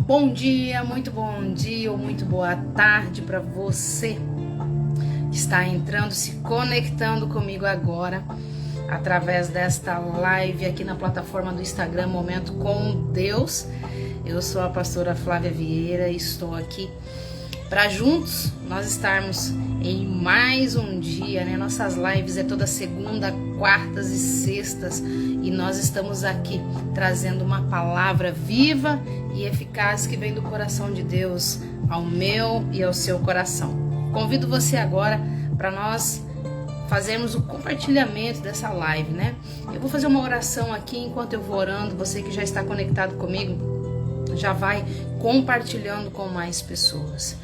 Bom dia, muito bom dia ou muito boa tarde para você que está entrando, se conectando comigo agora através desta live aqui na plataforma do Instagram Momento com Deus. Eu sou a pastora Flávia Vieira e estou aqui para juntos nós estarmos em mais um dia, né? Nossas lives é toda segunda, quartas e sextas e nós estamos aqui trazendo uma palavra viva e eficaz que vem do coração de Deus ao meu e ao seu coração. Convido você agora para nós fazermos o compartilhamento dessa live, né? Eu vou fazer uma oração aqui enquanto eu vou orando. Você que já está conectado comigo, já vai compartilhando com mais pessoas.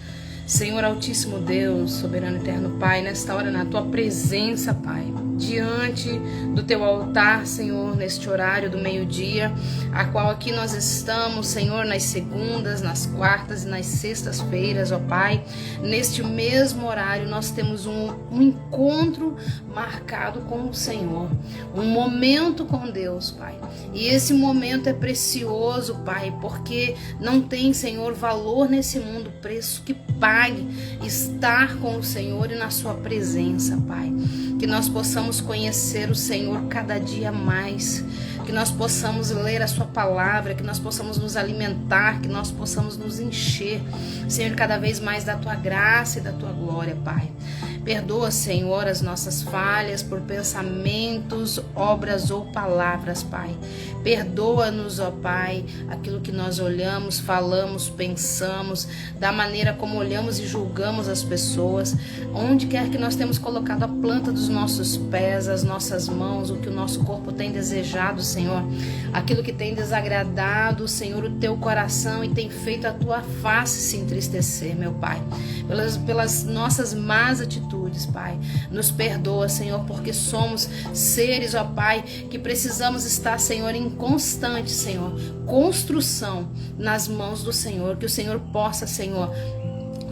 Senhor Altíssimo Deus, soberano eterno Pai, nesta hora na tua presença, Pai, diante do teu altar, Senhor, neste horário do meio-dia, a qual aqui nós estamos, Senhor, nas segundas, nas quartas e nas sextas-feiras, ó Pai, neste mesmo horário nós temos um encontro marcado com o Senhor, um momento com Deus, Pai, e esse momento é precioso, Pai, porque não tem, Senhor, valor nesse mundo, preço que pague estar com o Senhor e na sua presença, Pai. Que nós possamos conhecer o Senhor cada dia mais, que nós possamos ler a sua palavra, que nós possamos nos alimentar, que nós possamos nos encher, Senhor, cada vez mais da tua graça e da tua glória, Pai. Perdoa, Senhor, as nossas falhas por pensamentos, obras ou palavras, Pai. Perdoa-nos, ó Pai, aquilo que nós olhamos, falamos, pensamos, da maneira como olhamos e julgamos as pessoas, onde quer que nós temos colocado a planta dos nossos pés, as nossas mãos, o que o nosso corpo tem desejado, Senhor, aquilo que tem desagradado, Senhor, o teu coração e tem feito a tua face se entristecer, meu Pai, pelas nossas más atitudes, Pai. Nos perdoa, Senhor, porque somos seres, ó Pai, que precisamos estar, Senhor, em constante, Senhor, construção nas mãos do Senhor, que o Senhor possa, Senhor,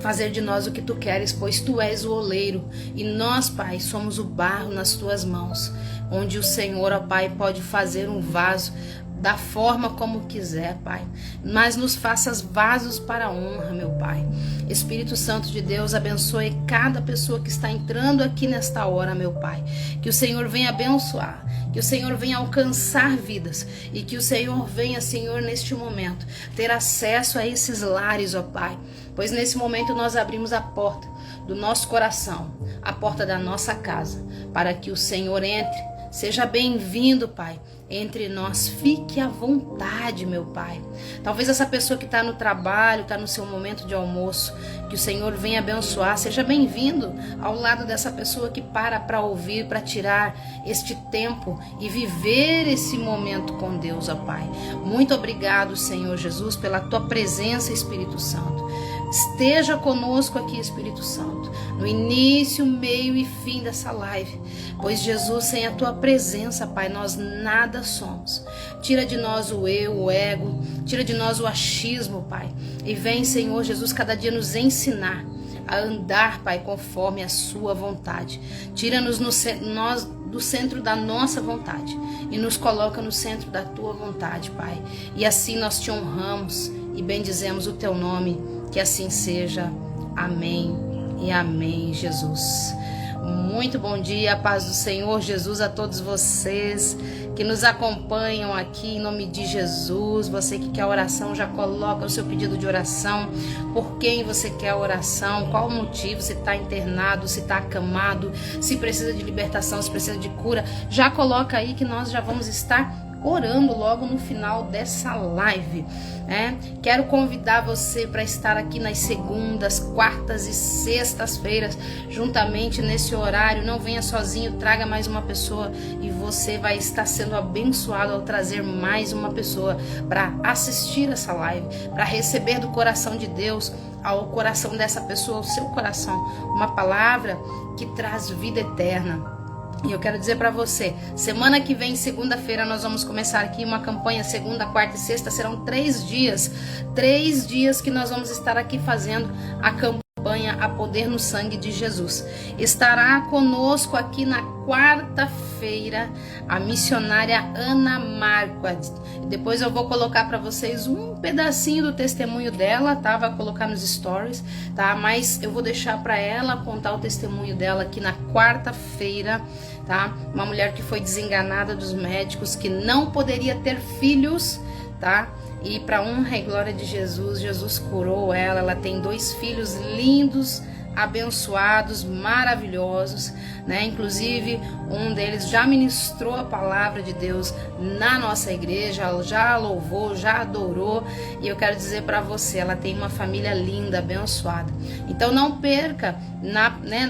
fazer de nós o que tu queres, pois tu és o oleiro e nós, Pai, somos o barro nas tuas mãos, onde o Senhor, ó Pai, pode fazer um vaso da forma como quiser, Pai, mas nos faças vasos para a honra, meu Pai. Espírito Santo de Deus, abençoe cada pessoa que está entrando aqui nesta hora, meu Pai, que o Senhor venha abençoar, que o Senhor venha alcançar vidas e que o Senhor venha, Senhor, neste momento, ter acesso a esses lares, ó Pai, pois nesse momento nós abrimos a porta do nosso coração, a porta da nossa casa, para que o Senhor entre. Seja bem-vindo, Pai, entre nós, fique à vontade, meu Pai. Talvez essa pessoa que está no trabalho, está no seu momento de almoço, que o Senhor venha abençoar, seja bem-vindo ao lado dessa pessoa que para ouvir, para tirar este tempo e viver esse momento com Deus, ó Pai. Muito obrigado, Senhor Jesus, pela tua presença, Espírito Santo. Esteja conosco aqui, Espírito Santo, no início, meio e fim dessa live, pois Jesus, sem a tua presença, Pai, nós nada somos. Tira de nós o eu, o ego, tira de nós o achismo, Pai, e vem, Senhor Jesus, cada dia nos ensinar a andar, Pai, conforme a sua vontade. Tira-nos do centro da nossa vontade e nos coloca no centro da tua vontade, Pai, e assim nós te honramos e bendizemos o teu nome. Que assim seja. Amém e amém, Jesus. Muito bom dia, a paz do Senhor Jesus a todos vocês que nos acompanham aqui em nome de Jesus. Você que quer oração, já coloca o seu pedido de oração. Por quem você quer oração, qual o motivo, se está internado, se está acamado, se precisa de libertação, se precisa de cura. Já coloca aí que nós já vamos estar orando logo no final dessa live, né? Quero convidar você para estar aqui nas segundas, quartas e sextas-feiras, juntamente nesse horário. Não venha sozinho, traga mais uma pessoa e você vai estar sendo abençoado ao trazer mais uma pessoa para assistir essa live, para receber do coração de Deus ao coração dessa pessoa, ao seu coração, uma palavra que traz vida eterna. E eu quero dizer para você, semana que vem, segunda-feira, nós vamos começar aqui uma campanha, segunda, quarta e sexta, serão 3 dias que nós vamos estar aqui fazendo a campanha campanha A Poder no Sangue de Jesus. Estará conosco aqui na quarta-feira a missionária Ana Marco. Depois eu vou colocar para vocês um pedacinho do testemunho dela, tá? Vai colocar nos stories, tá? Mas eu vou deixar para ela contar o testemunho dela aqui na quarta-feira, tá? Uma mulher que foi desenganada dos médicos, que não poderia ter filhos, tá? E para honra e glória de Jesus, Jesus curou ela. Ela tem 2 filhos lindos, abençoados, maravilhosos, né? Inclusive, um deles já ministrou a palavra de Deus na nossa igreja, já louvou, já adorou. E eu quero dizer para você, ela tem uma família linda, abençoada. Então não perca,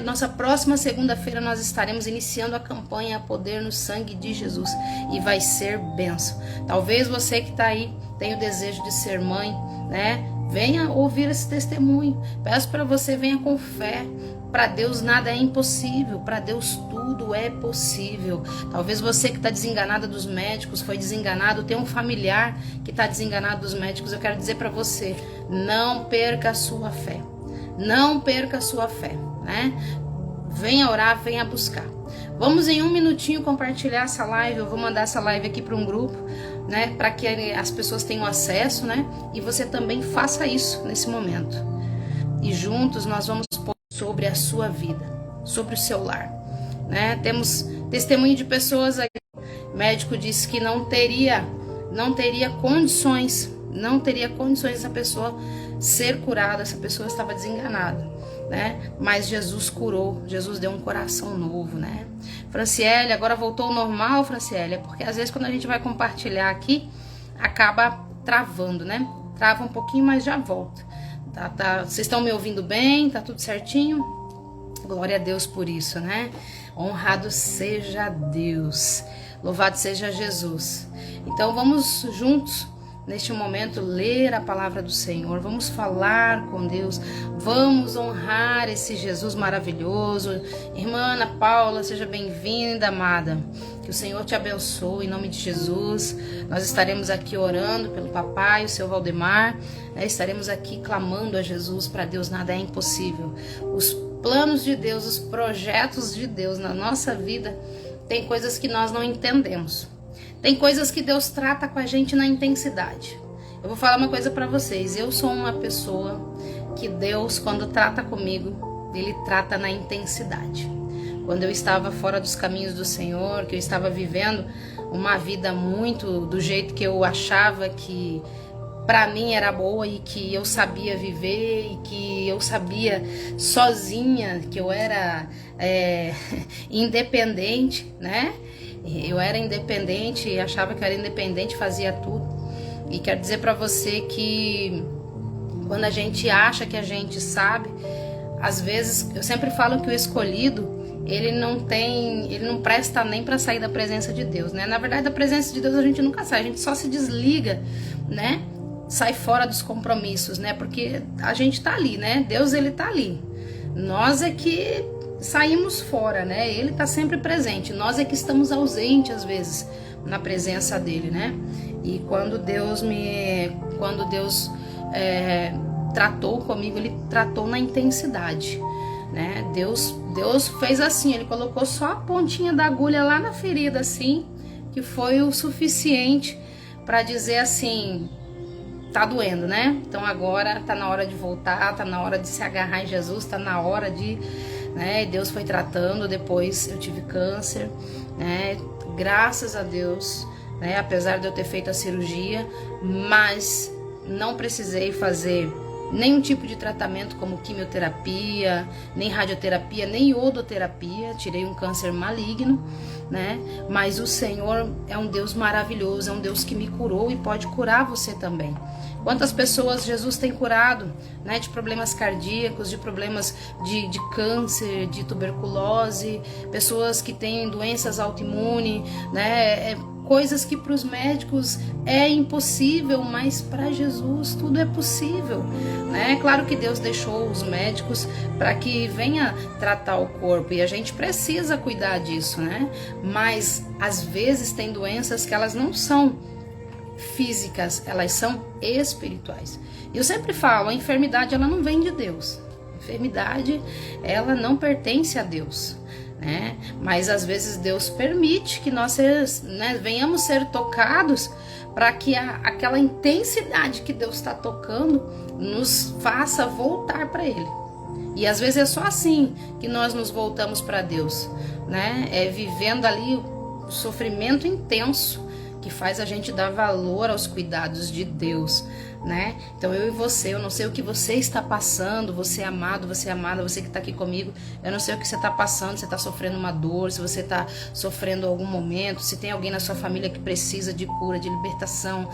nossa próxima segunda-feira nós estaremos iniciando a campanha A Poder no Sangue de Jesus. E vai ser bênção. Talvez você que está aí tenha o desejo de ser mãe, né? Venha ouvir esse testemunho. Peço para você, venha com fé. Para Deus nada é impossível. Para Deus tudo é possível. Talvez você que está desenganada dos médicos, foi desenganado, tem um familiar que está desenganado dos médicos. Eu quero dizer para você, não perca a sua fé. Não perca a sua fé, né? Venha orar, venha buscar. Vamos em 1 minutinho compartilhar essa live. Eu vou mandar essa live aqui para um grupo, né, para que as pessoas tenham acesso, né, e você também faça isso nesse momento. E juntos nós vamos pôr sobre a sua vida, sobre o seu lar, né? Temos testemunho de pessoas aí. O médico disse que não teria condições essa pessoa ser curada, essa pessoa estava desenganada, né? Mas Jesus curou, Jesus deu um coração novo, né? Franciele, agora voltou ao normal, Franciele, é porque às vezes quando a gente vai compartilhar aqui, acaba travando, né? Trava um pouquinho, mas já volta. Tá, vocês estão me ouvindo bem? Tá tudo certinho? Glória a Deus por isso, né? Honrado seja Deus, louvado seja Jesus. Então vamos juntos, neste momento, ler a palavra do Senhor, vamos falar com Deus, vamos honrar esse Jesus maravilhoso. Irmã Ana Paula, seja bem-vinda, amada. Que o Senhor te abençoe, em nome de Jesus. Nós estaremos aqui orando pelo papai, o seu Valdemar, né? Estaremos aqui clamando a Jesus. Para Deus nada é impossível. Os planos de Deus, os projetos de Deus na nossa vida, tem coisas que nós não entendemos. Tem coisas que Deus trata com a gente na intensidade. Eu vou falar uma coisa para vocês. Eu sou uma pessoa que Deus, quando trata comigo, Ele trata na intensidade. Quando eu estava fora dos caminhos do Senhor, que eu estava vivendo uma vida muito do jeito que eu achava que para mim era boa e que eu sabia viver e que eu sabia sozinha, que eu era independente, né? Eu era independente, achava que eu era independente, fazia tudo. E quero dizer para você que quando a gente acha que a gente sabe, às vezes, eu sempre falo que o escolhido, ele não presta nem para sair da presença de Deus, né? Na verdade, da presença de Deus a gente nunca sai, a gente só se desliga, né? Sai fora dos compromissos, né? Porque a gente tá ali, né? Deus, ele tá ali. Nós é que saímos fora, né? Ele tá sempre presente. Nós é que estamos ausentes às vezes na presença dele, né? E quando Deus tratou comigo, ele tratou na intensidade, né? Deus fez assim, ele colocou só a pontinha da agulha lá na ferida, assim, que foi o suficiente para dizer assim: tá doendo, né? Então agora tá na hora de voltar, tá na hora de se agarrar em Jesus, tá na hora de, né? Deus foi tratando. Depois eu tive câncer, né? Graças a Deus, né? Apesar de eu ter feito a cirurgia, mas não precisei fazer nenhum tipo de tratamento como quimioterapia, nem radioterapia, nem iodoterapia. Tirei um câncer maligno, né? Mas o Senhor é um Deus maravilhoso, é um Deus que me curou e pode curar você também. Quantas pessoas Jesus tem curado, né? De problemas cardíacos, de problemas de câncer, de tuberculose, pessoas que têm doenças autoimunes, né? Coisas que para os médicos é impossível, mas para Jesus tudo é possível, né? Claro que Deus deixou os médicos para que venha tratar o corpo e a gente precisa cuidar disso, né? Mas às vezes tem doenças que elas não são físicas, elas são espirituais. Eu sempre falo, a enfermidade ela não vem de Deus, Enfermidade, ela não pertence a Deus, né? Mas às vezes Deus permite que nós venhamos ser tocados para que aquela intensidade que Deus está tocando nos faça voltar para Ele. E às vezes é só assim que nós nos voltamos para Deus, né? Vivendo ali o sofrimento intenso que faz a gente dar valor aos cuidados de Deus, né? Então eu e você, eu não sei o que você está passando, você é amado, você é amada, você que está aqui comigo, eu não sei o que você está passando, se você está sofrendo uma dor, se você está sofrendo algum momento, se tem alguém na sua família que precisa de cura, de libertação.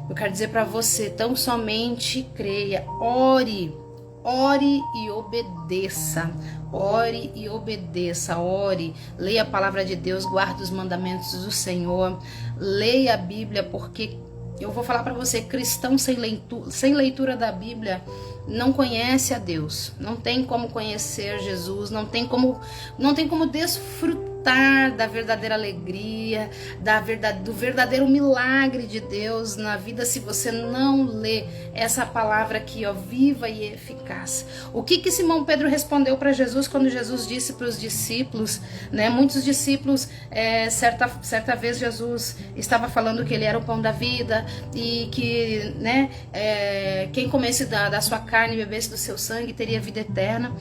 Eu quero dizer para você, tão somente creia, ore e obedeça. Ore e obedeça, ore, leia a palavra de Deus, guarde os mandamentos do Senhor, leia a Bíblia, porque eu vou falar para você, cristão sem leitura da Bíblia não conhece a Deus, não tem como conhecer Jesus, não tem como desfrutar da verdadeira alegria, do verdadeiro milagre de Deus na vida, se você não lê essa palavra aqui, ó, viva e eficaz. O que Simão Pedro respondeu para Jesus quando Jesus disse para os discípulos, né? Muitos discípulos, certa vez Jesus estava falando que ele era o pão da vida e que, né, quem comesse da sua carne e bebesse do seu sangue teria vida eterna.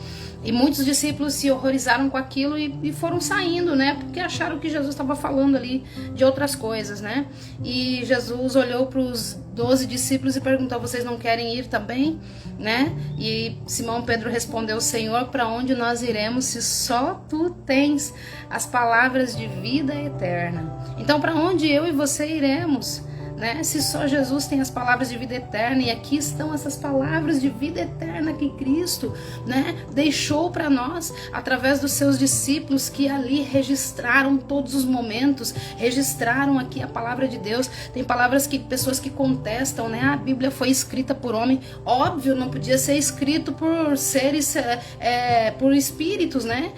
E muitos discípulos se horrorizaram com aquilo e foram saindo, né? Porque acharam que Jesus estava falando ali de outras coisas, né? E Jesus olhou para os 12 discípulos e perguntou: vocês não querem ir também, né? E Simão Pedro respondeu: Senhor, para onde nós iremos se só tu tens as palavras de vida eterna? Então, para onde eu e você iremos, né? Se só Jesus tem as palavras de vida eterna, e aqui estão essas palavras de vida eterna que Cristo, né, deixou para nós através dos seus discípulos, que ali registraram todos os momentos, registraram aqui a palavra de Deus. Tem palavras que pessoas que contestam, né? A Bíblia foi escrita por homem. Óbvio, não podia ser escrito por seres, por espíritos, né?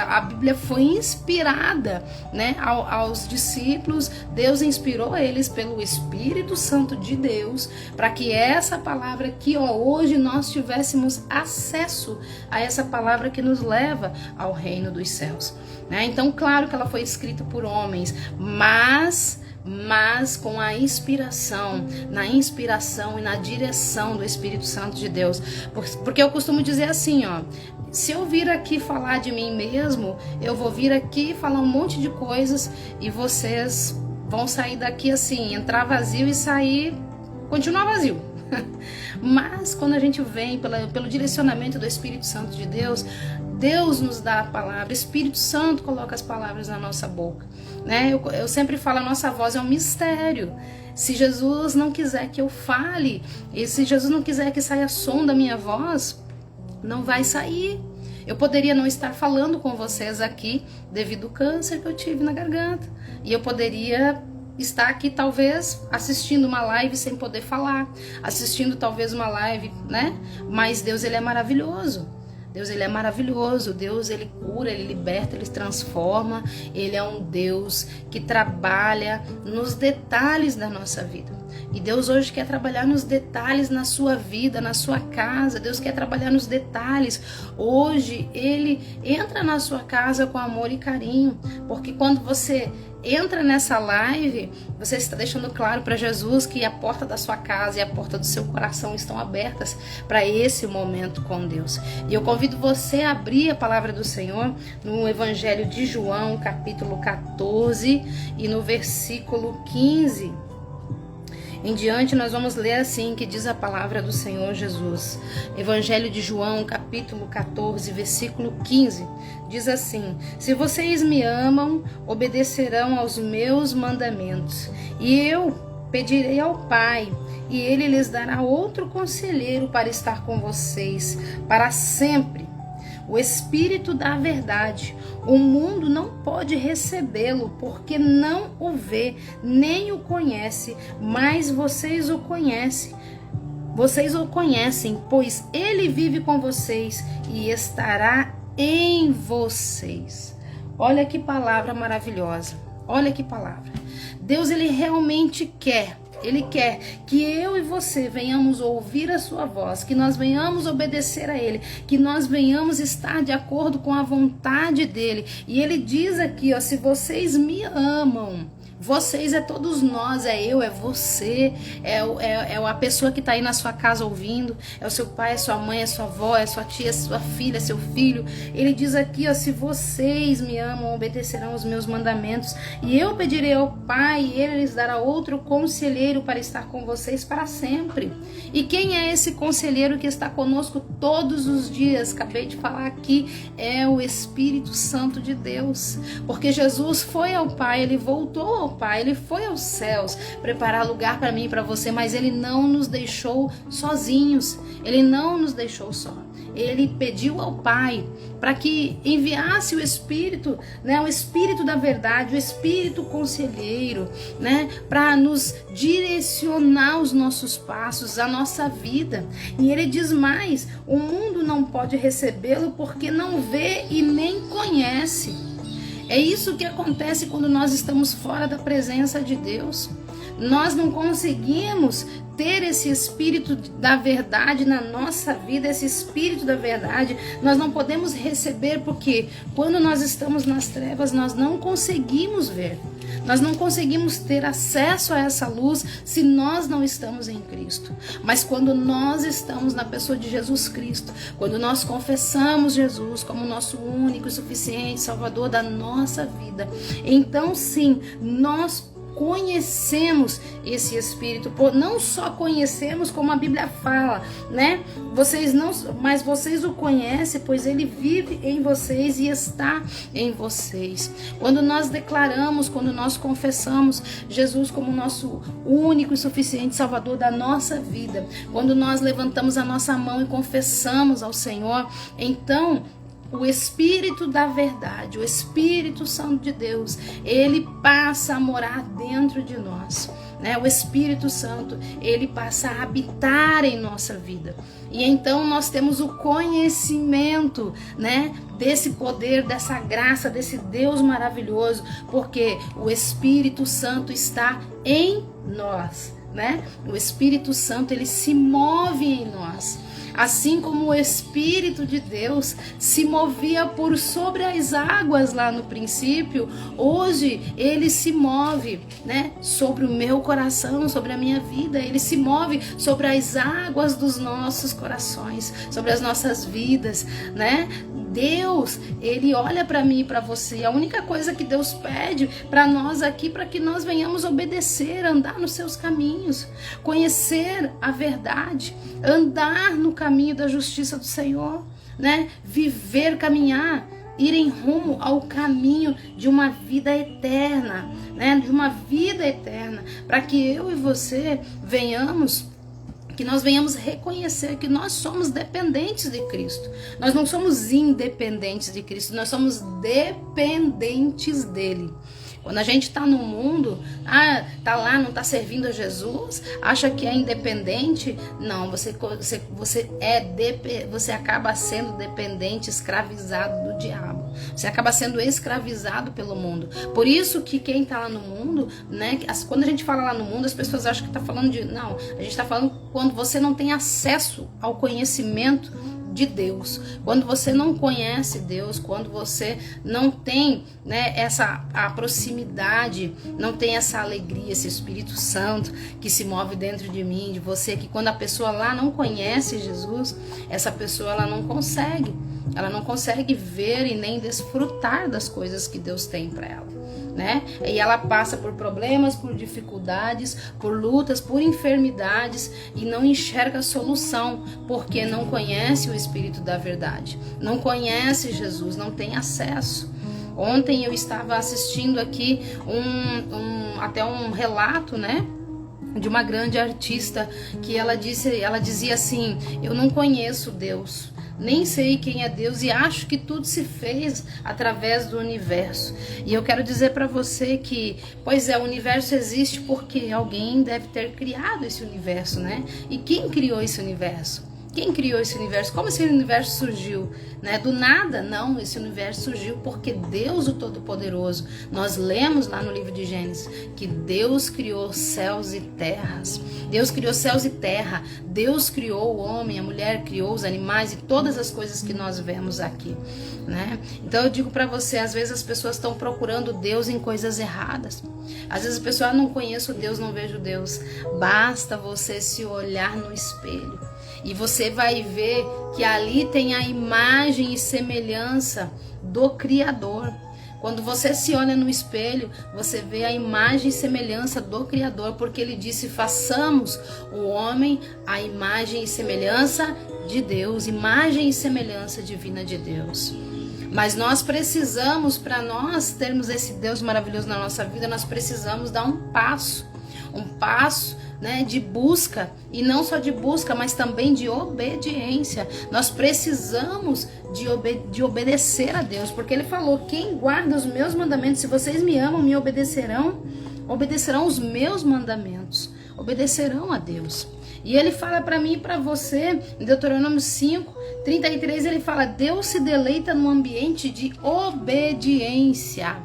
A Bíblia foi inspirada, né, aos discípulos. Deus inspirou eles pelo Espírito Santo de Deus, para que essa palavra aqui, ó, hoje nós tivéssemos acesso a essa palavra que nos leva ao reino dos céus, né? Então, claro que ela foi escrita por homens, mas com a inspiração, na inspiração e na direção do Espírito Santo de Deus. Porque eu costumo dizer assim, ó, se eu vir aqui falar de mim mesmo, eu vou vir aqui falar um monte de coisas e vocês vão sair daqui assim, entrar vazio e sair, continuar vazio. Mas quando a gente vem pelo direcionamento do Espírito Santo de Deus, Deus nos dá a palavra, o Espírito Santo coloca as palavras na nossa boca, né? Eu sempre falo, a nossa voz é um mistério. Se Jesus não quiser que eu fale, e se Jesus não quiser que saia som da minha voz, não vai sair. Eu poderia não estar falando com vocês aqui devido ao câncer que eu tive na garganta. E eu poderia estar aqui talvez assistindo uma live sem poder falar, assistindo talvez uma live, né? Mas Deus, ele é maravilhoso. Deus, ele é maravilhoso. Deus, ele cura, ele liberta, ele transforma. Ele é um Deus que trabalha nos detalhes da nossa vida. E Deus hoje quer trabalhar nos detalhes na sua vida, na sua casa. Deus quer trabalhar nos detalhes. Hoje Ele entra na sua casa com amor e carinho. Porque quando você entra nessa live, você está deixando claro para Jesus que a porta da sua casa e a porta do seu coração estão abertas para esse momento com Deus. E eu convido você a abrir a palavra do Senhor no Evangelho de João, capítulo 14 e no versículo 15. Em diante nós vamos ler assim que diz a palavra do Senhor Jesus. Evangelho de João, capítulo 14, versículo 15. Diz assim: se vocês me amam, obedecerão aos meus mandamentos. E eu pedirei ao Pai, e Ele lhes dará outro conselheiro para estar com vocês para sempre. O Espírito da verdade. O mundo não pode recebê-lo, porque não o vê, nem o conhece, mas vocês o conhecem. Vocês o conhecem, pois ele vive com vocês e estará em vocês. Olha que palavra maravilhosa. Olha que palavra. Deus, ele realmente quer. Ele quer que eu e você venhamos ouvir a sua voz, que nós venhamos obedecer a Ele, que nós venhamos estar de acordo com a vontade dEle. E Ele diz aqui, ó, se vocês me amam, vocês é todos nós, é eu, é você, é a pessoa que está aí na sua casa ouvindo, é o seu pai, é sua mãe, é sua avó, é sua tia, é sua filha, é seu filho. Ele diz aqui, ó, se vocês me amam, obedecerão os meus mandamentos, e eu pedirei ao Pai, e Ele lhes dará outro conselheiro para estar com vocês para sempre. E quem é esse conselheiro que está conosco todos os dias? Acabei de falar aqui, é o Espírito Santo de Deus, porque Jesus foi ao Pai, Ele voltou ao Pai, Ele foi aos céus preparar lugar para mim e para você, mas Ele não nos deixou sozinhos, Ele não nos deixou só. Ele pediu ao Pai para que enviasse o Espírito, né, o Espírito da verdade, o Espírito conselheiro, né, para nos direcionar os nossos passos, a nossa vida. E Ele diz mais, o mundo não pode recebê-lo porque não vê e nem conhece. É isso que acontece quando nós estamos fora da presença de Deus. Nós não conseguimos ter esse Espírito da verdade na nossa vida, esse Espírito da verdade, nós não podemos receber, porque quando nós estamos nas trevas, nós não conseguimos ver. Nós não conseguimos ter acesso a essa luz se nós não estamos em Cristo. Mas quando nós estamos na pessoa de Jesus Cristo, quando nós confessamos Jesus como nosso único e suficiente Salvador da nossa vida, então sim, nós conhecemos esse Espírito, não só conhecemos como a Bíblia fala, né? Mas vocês o conhecem, pois ele vive em vocês e está em vocês. Quando nós declaramos, quando nós confessamos Jesus como nosso único e suficiente Salvador da nossa vida, quando nós levantamos a nossa mão e confessamos ao Senhor, então o Espírito da verdade, o Espírito Santo de Deus, ele passa a morar dentro de nós, né? O Espírito Santo, ele passa a habitar em nossa vida. E então nós temos o conhecimento, né, desse poder, dessa graça, desse Deus maravilhoso, porque o Espírito Santo está em nós, né? O Espírito Santo, ele se move em nós. Assim como o Espírito de Deus se movia por sobre as águas lá no princípio, hoje ele se move, né, sobre o meu coração, sobre a minha vida. Ele se move sobre as águas dos nossos corações, sobre as nossas vidas, né? Deus, ele olha para mim e para você. A única coisa que Deus pede para nós aqui, para que nós venhamos obedecer, andar nos seus caminhos, conhecer a verdade, andar no caminho da justiça do Senhor, né? Viver, caminhar, ir em rumo ao caminho de uma vida eterna, né? De uma vida eterna, para que eu e você que nós venhamos reconhecer que nós somos dependentes de Cristo. Nós não somos independentes de Cristo, nós somos dependentes dele. Quando a gente está no mundo, tá lá, não está servindo a Jesus, acha que é independente, não, você acaba sendo dependente, escravizado do diabo. Você acaba sendo escravizado pelo mundo. Por isso que quem está lá no mundo, né, quando a gente fala lá no mundo, as pessoas acham que está falando de... Não, a gente está falando quando você não tem acesso ao conhecimento de Deus, quando você não conhece Deus, quando você não tem, né, a proximidade, não tem essa alegria, esse Espírito Santo que se move dentro de mim, de você, que quando a pessoa lá não conhece Jesus, essa pessoa ela não consegue ver e nem desfrutar das coisas que Deus tem para ela, né? E ela passa por problemas, por dificuldades, por lutas, por enfermidades e não enxerga a solução, porque não conhece o Espírito da verdade, não conhece Jesus, não tem acesso. Ontem eu estava assistindo aqui até um relato, né, de uma grande artista que ela dizia assim: eu não conheço Deus, nem sei quem é Deus e acho que tudo se fez através do universo. E eu quero dizer para você que, pois é, o universo existe porque alguém deve ter criado esse universo, né? E quem criou esse universo? Quem criou esse universo? Como esse universo surgiu? Né? Do nada? Não, esse universo surgiu porque Deus, o Todo-Poderoso, nós lemos lá no livro de Gênesis, que Deus criou céus e terras. Deus criou céus e terra. Deus criou o homem, a mulher, criou os animais e todas as coisas que nós vemos aqui. Né? Então eu digo para você, às vezes as pessoas estão procurando Deus em coisas erradas. Às vezes a pessoa, não conheço Deus, não vejo Deus. Basta você se olhar no espelho e você vai ver que ali tem a imagem e semelhança do Criador. Quando você se olha no espelho, você vê a imagem e semelhança do Criador, porque ele disse: façamos o homem a imagem e semelhança de Deus, imagem e semelhança divina de Deus. Mas nós precisamos, para nós termos esse Deus maravilhoso na nossa vida, nós precisamos dar um passo, né, de busca, e não só de busca, mas também de obediência. Nós precisamos de obedecer a Deus, porque ele falou: quem guarda os meus mandamentos, se vocês me amam, me obedecerão os meus mandamentos, obedecerão a Deus. E ele fala para mim e para você, em Deuteronômio 5:33, ele fala: Deus se deleita no ambiente de obediência.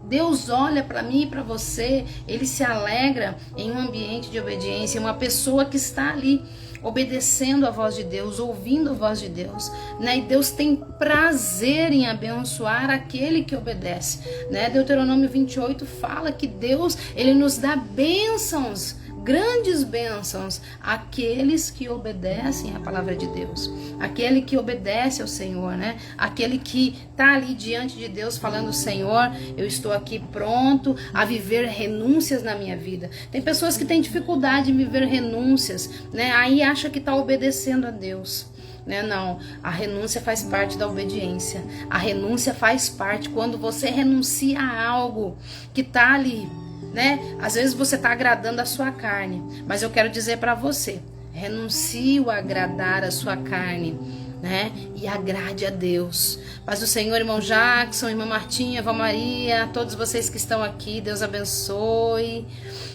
Deus olha para mim e para você, ele se alegra em um ambiente de obediência, uma pessoa que está ali obedecendo a voz de Deus, ouvindo a voz de Deus, né? E Deus tem prazer em abençoar aquele que obedece, né? Deuteronômio 28 fala que Deus, ele nos dá bênçãos, grandes bênçãos, àqueles que obedecem à palavra de Deus, aquele que obedece ao Senhor, né? Aquele que está ali diante de Deus falando: Senhor, eu estou aqui pronto a viver renúncias na minha vida. Tem pessoas que têm dificuldade em viver renúncias, né? Aí acha que está obedecendo a Deus. Né? Não, a renúncia faz parte da obediência. A renúncia faz parte quando você renuncia a algo que está ali, né? Às vezes você está agradando a sua carne, mas eu quero dizer para você: renuncie a agradar a sua carne, né? E agrade a Deus. Paz do Senhor, irmão Jackson, irmã Martinha, irmã Maria, todos vocês que estão aqui, Deus abençoe,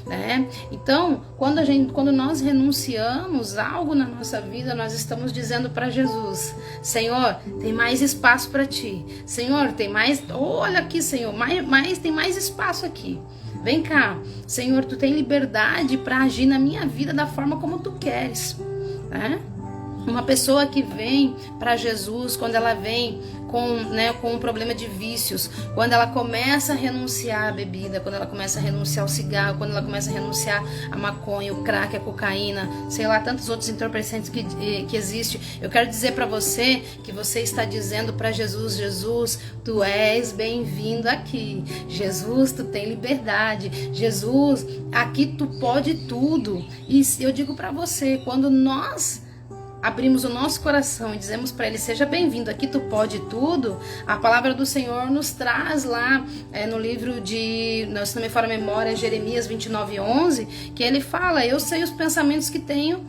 né? Então, quando nós renunciamos algo na nossa vida, nós estamos dizendo para Jesus: Senhor, tem mais espaço para ti. Senhor, tem mais, olha aqui, Senhor, tem mais espaço aqui. Vem cá, Senhor, tu tem liberdade para agir na minha vida da forma como tu queres, né? Uma pessoa que vem para Jesus, quando ela vem com um problema de vícios, quando ela começa a renunciar à bebida, quando ela começa a renunciar ao cigarro, quando ela começa a renunciar à maconha, o crack, a cocaína, sei lá, tantos outros entorpecentes que existem, eu quero dizer para você que você está dizendo para Jesus: Jesus, tu és bem-vindo aqui. Jesus, tu tem liberdade. Jesus, aqui tu pode tudo. E eu digo para você, quando nós abrimos o nosso coração e dizemos para ele: seja bem-vindo, aqui tu pode tudo, a palavra do Senhor nos traz lá no livro de, se não me falha a memória, Jeremias 29:11, que ele fala: eu sei os pensamentos que tenho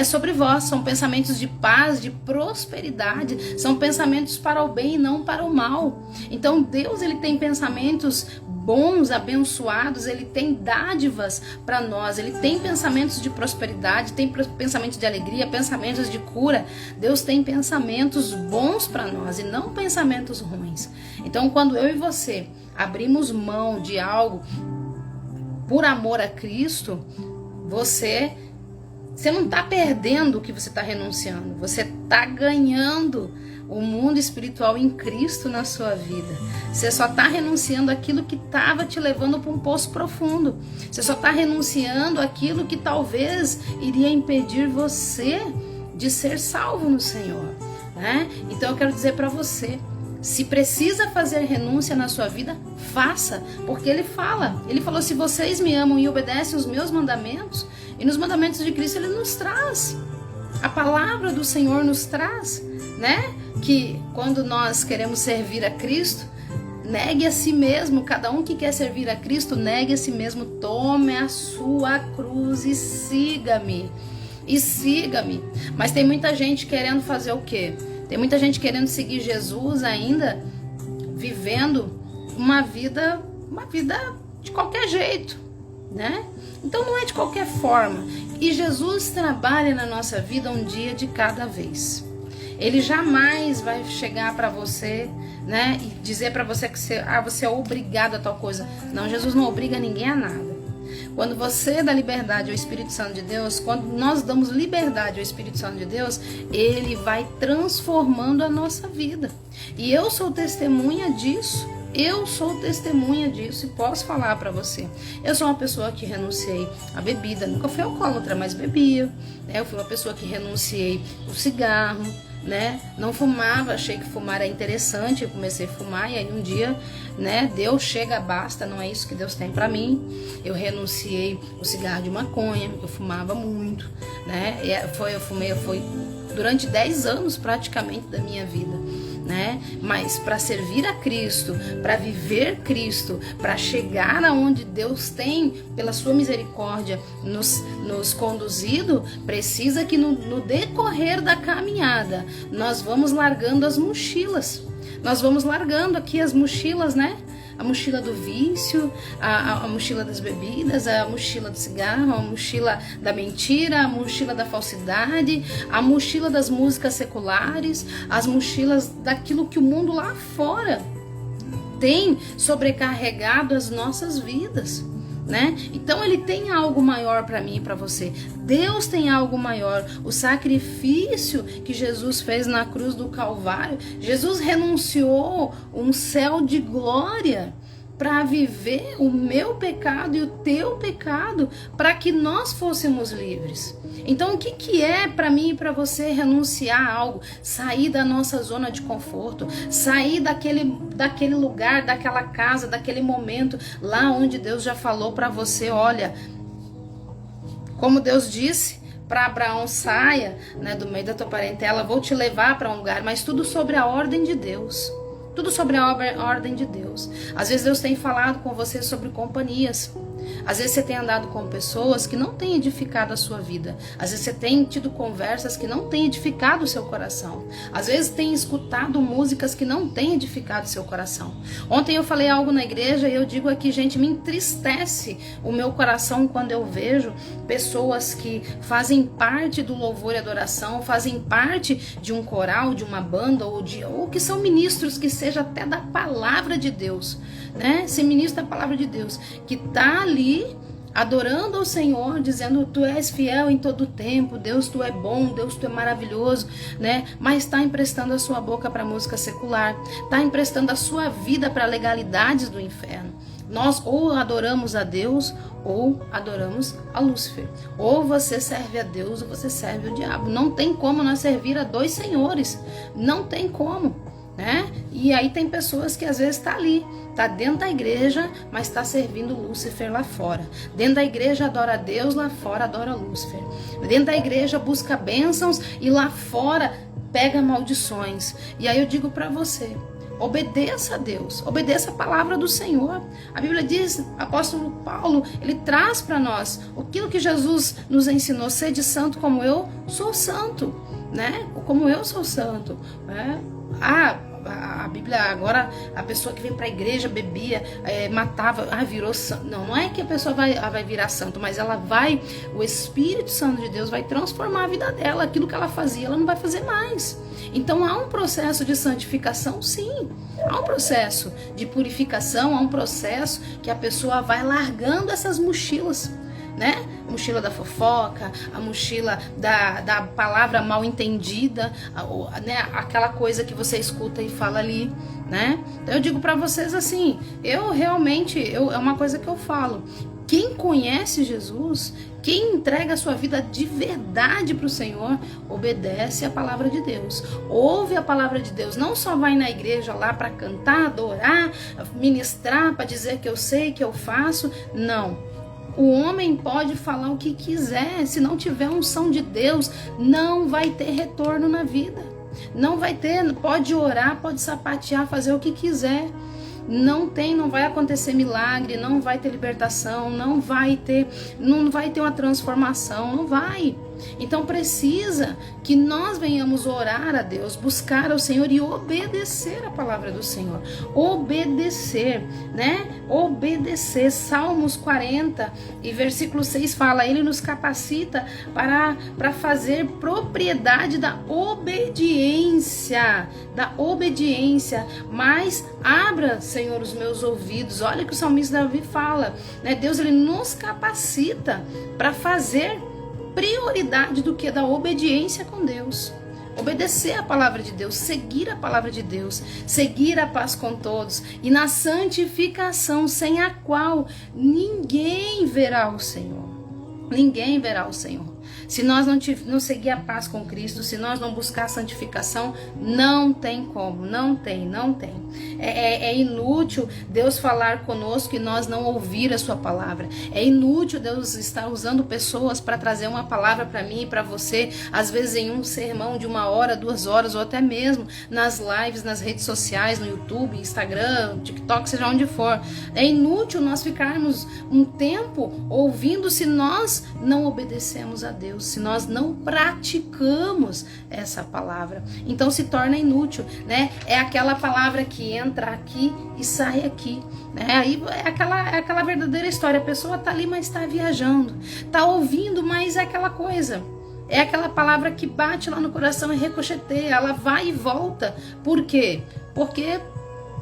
sobre vós, são pensamentos de paz, de prosperidade, são pensamentos para o bem e não para o mal. Então Deus, ele tem pensamentos bons, abençoados, ele tem dádivas para nós, ele tem pensamentos de prosperidade, tem pensamentos de alegria, pensamentos de cura. Deus tem pensamentos bons para nós e não pensamentos ruins. Então, quando eu e você abrimos mão de algo por amor a Cristo, você não está perdendo o que você está renunciando, você está ganhando o mundo espiritual em Cristo na sua vida. Você só está renunciando aquilo que estava te levando para um poço profundo. Você só está renunciando aquilo que talvez iria impedir você de ser salvo no Senhor, né? Então eu quero dizer para você: se precisa fazer renúncia na sua vida, faça, porque ele falou: se vocês me amam e obedecem os meus mandamentos, e nos mandamentos de Cristo ele nos traz, a palavra do Senhor nos traz, né? Que quando nós queremos servir a Cristo, negue a si mesmo. Cada um que quer servir a Cristo, negue a si mesmo, tome a sua cruz e siga-me. Mas tem muita gente querendo fazer o quê? Tem muita gente querendo seguir Jesus ainda, vivendo uma vida de qualquer jeito, né? Então não é de qualquer forma. E Jesus trabalha na nossa vida um dia de cada vez. Ele jamais vai chegar para você, né, e dizer para você que você é obrigado a tal coisa. Não, Jesus não obriga ninguém a nada. Quando você dá liberdade ao Espírito Santo de Deus, quando nós damos liberdade ao Espírito Santo de Deus, ele vai transformando a nossa vida. E eu sou testemunha disso. Eu sou testemunha disso e posso falar para você. Eu sou uma pessoa que renunciei à bebida. Nunca fui alcoólatra, mas bebia. Eu fui uma pessoa que renunciei ao cigarro, né? Não fumava, achei que fumar era interessante, eu comecei a fumar e aí um dia, né, Deus chega, basta, não é isso que Deus tem para mim. Eu renunciei o cigarro de maconha, eu fumava muito, né? Eu fumei durante 10 anos praticamente da minha vida, né? Mas para servir a Cristo, para viver Cristo, para chegar aonde Deus tem, pela sua misericórdia, nos conduzido, precisa que no decorrer da caminhada, nós vamos largando as mochilas. Nós vamos largando aqui as mochilas, né? A mochila do vício, a mochila das bebidas, a mochila do cigarro, a mochila da mentira, a mochila da falsidade, a mochila das músicas seculares, as mochilas daquilo que o mundo lá fora tem sobrecarregado as nossas vidas, né? Então ele tem algo maior para mim e para você. Deus tem algo maior. O sacrifício que Jesus fez na cruz do Calvário, Jesus renunciou um céu de glória para viver o meu pecado e o teu pecado, para que nós fôssemos livres. Então o que é para mim e para você renunciar a algo? Sair da nossa zona de conforto, sair daquele lugar, daquela casa, daquele momento, lá onde Deus já falou para você, olha, como Deus disse para Abraão, saia, né, do meio da tua parentela, vou te levar para um lugar, mas tudo sobre a ordem de Deus. Tudo sobre a ordem de Deus. Às vezes Deus tem falado com você sobre companhias. Às vezes você tem andado com pessoas que não têm edificado a sua vida. Às vezes você tem tido conversas que não têm edificado o seu coração. Às vezes tem escutado músicas que não têm edificado o seu coração. Ontem eu falei algo na igreja e eu digo aqui, gente, me entristece o meu coração quando eu vejo pessoas que fazem parte do louvor e adoração, fazem parte de um coral, de uma banda ou que são ministros que seja até da palavra de Deus, né? Ser ministro da palavra de Deus, que tá ali adorando ao Senhor, dizendo, tu és fiel em todo o tempo, Deus, tu é bom, Deus, tu é maravilhoso, né? Mas está emprestando a sua boca para música secular, está emprestando a sua vida para legalidades do inferno. Nós ou adoramos a Deus ou adoramos a Lúcifer. Ou você serve a Deus ou você serve o diabo. Não tem como nós servir a dois senhores. Não tem como, né? E aí tem pessoas que às vezes tá ali, tá dentro da igreja, mas tá servindo Lúcifer lá fora. Dentro da igreja adora a Deus, lá fora adora Lúcifer. Dentro da igreja busca bênçãos e lá fora pega maldições. E aí eu digo para você, obedeça a Deus, obedeça a palavra do Senhor. A Bíblia diz, apóstolo Paulo, ele traz para nós aquilo que Jesus nos ensinou, sede santo como eu sou santo, né? Como eu sou santo, né? A Bíblia agora, a pessoa que vem para a igreja bebia, matava, virou santo. Não é que a pessoa vai virar santo, mas o Espírito Santo de Deus vai transformar a vida dela. Aquilo que ela fazia, ela não vai fazer mais. Então há um processo de santificação, sim. Há um processo de purificação, há um processo que a pessoa vai largando essas mochilas, né? A mochila da fofoca, a mochila da palavra mal entendida, né? Aquela coisa que você escuta e fala ali, né? Então eu digo para vocês assim, eu realmente, é uma coisa que eu falo, quem conhece Jesus, quem entrega a sua vida de verdade para o Senhor, obedece a palavra de Deus, ouve a palavra de Deus, não só vai na igreja lá para cantar, adorar, ministrar, para dizer que eu sei, que eu faço, não. O homem pode falar o que quiser, se não tiver unção de Deus, não vai ter retorno na vida. Não vai ter, pode orar, pode sapatear, fazer o que quiser. não vai acontecer milagre, não vai ter libertação, não vai ter uma transformação, não vai. Então precisa que nós venhamos orar a Deus, buscar ao Senhor e obedecer a palavra do Senhor. Obedecer, né? Obedecer. Salmos 40 e versículo 6 fala: Ele nos capacita para fazer propriedade da obediência. Mas abra, Senhor, os meus ouvidos. Olha o que o salmista Davi fala, né? Deus, ele nos capacita para fazer prioridade do que da obediência com Deus. Obedecer a palavra de Deus, seguir a palavra de Deus, seguir a paz com todos e na santificação, sem a qual ninguém verá o Senhor. Ninguém verá o Senhor. Se nós não seguir a paz com Cristo, se nós não buscar a santificação, não tem como, não tem. É inútil Deus falar conosco e nós não ouvir a sua palavra. É inútil Deus estar usando pessoas para trazer uma palavra para mim e para você, às vezes em um sermão de 1 hora, 2 horas, ou até mesmo nas lives, nas redes sociais, no YouTube, Instagram, TikTok, seja onde for. É inútil nós ficarmos um tempo ouvindo se nós não obedecemos a Deus, se nós não praticamos essa palavra. Então se torna inútil, né? É aquela palavra que entra aqui e sai aqui, né? Aí é aquela verdadeira história. A pessoa tá ali, mas tá viajando, tá ouvindo, mas é aquela coisa. É aquela palavra que bate lá no coração e ricocheteia, ela vai e volta. Por quê? Porque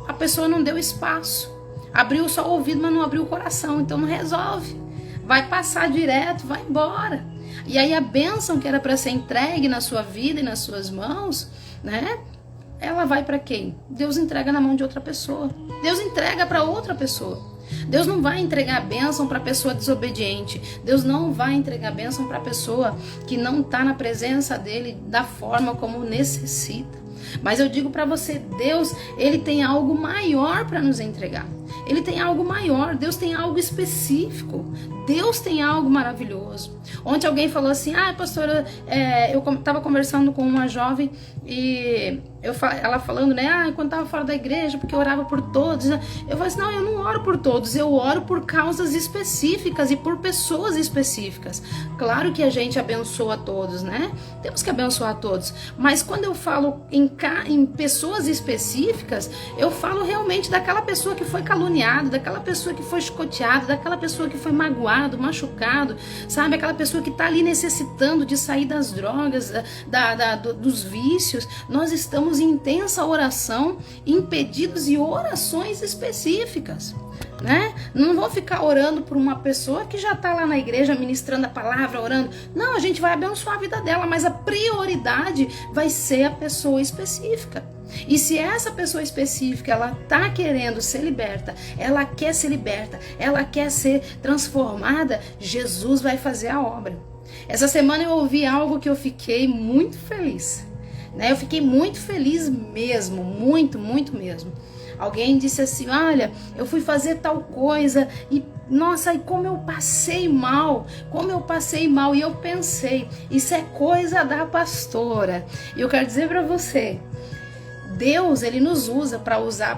a pessoa não deu espaço. Abriu só o ouvido, mas não abriu o coração, então não resolve. Vai passar direto, vai embora. E aí a bênção que era para ser entregue na sua vida e nas suas mãos, né? Ela vai para quem? Deus entrega na mão de outra pessoa. Deus entrega para outra pessoa. Deus não vai entregar a bênção para a pessoa desobediente. Deus não vai entregar a bênção para a pessoa que não está na presença dele da forma como necessita. Mas eu digo para você, Deus, ele tem algo maior para nos entregar. Ele tem algo maior, Deus tem algo específico, Deus tem algo maravilhoso. Ontem alguém falou assim: pastora, eu estava conversando com uma jovem e ela falando, né, quando estava fora da igreja, porque eu orava por todos. Eu falei assim: não, eu não oro por todos, eu oro por causas específicas e por pessoas específicas. Claro que a gente abençoa todos, né? Temos que abençoar todos. Mas quando eu falo em pessoas específicas, eu falo realmente daquela pessoa que foi caluniada, daquela pessoa que foi chicoteada, daquela pessoa que foi magoado, machucado, sabe? Aquela pessoa que está ali necessitando de sair das drogas, dos vícios. Nós estamos em intensa oração, em pedidos e orações específicas, né? Não vou ficar orando por uma pessoa que já está lá na igreja ministrando a palavra, orando. Não, a gente vai abençoar a vida dela, mas a prioridade vai ser a pessoa específica. E se essa pessoa específica, ela tá querendo ser liberta, ela quer ser liberta, ela quer ser transformada, Jesus vai fazer a obra. Essa semana eu ouvi algo que eu fiquei muito feliz, né? Eu fiquei muito feliz mesmo, muito mesmo. Alguém disse assim: olha, eu fui fazer tal coisa e nossa, e como eu passei mal. E eu pensei, isso é coisa da pastora. E eu quero dizer para você, Deus, ele nos usa para usar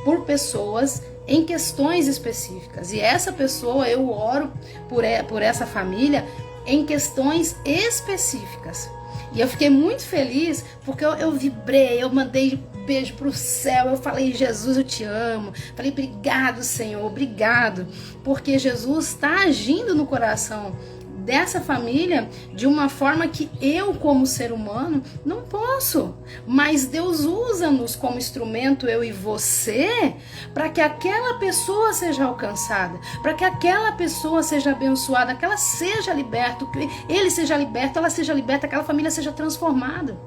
por pessoas em questões específicas. E essa pessoa, eu oro por essa família em questões específicas. E eu fiquei muito feliz porque eu vibrei, eu mandei beijo pro céu, eu falei: Jesus, eu te amo. Falei: obrigado, Senhor, obrigado. Porque Jesus está agindo no coração dessa família de uma forma que eu, como ser humano, não posso. Mas Deus usa-nos como instrumento, eu e você, para que aquela pessoa seja alcançada, para que aquela pessoa seja abençoada, que ela seja liberta, que ele seja liberto, ela seja liberta, aquela família seja transformada.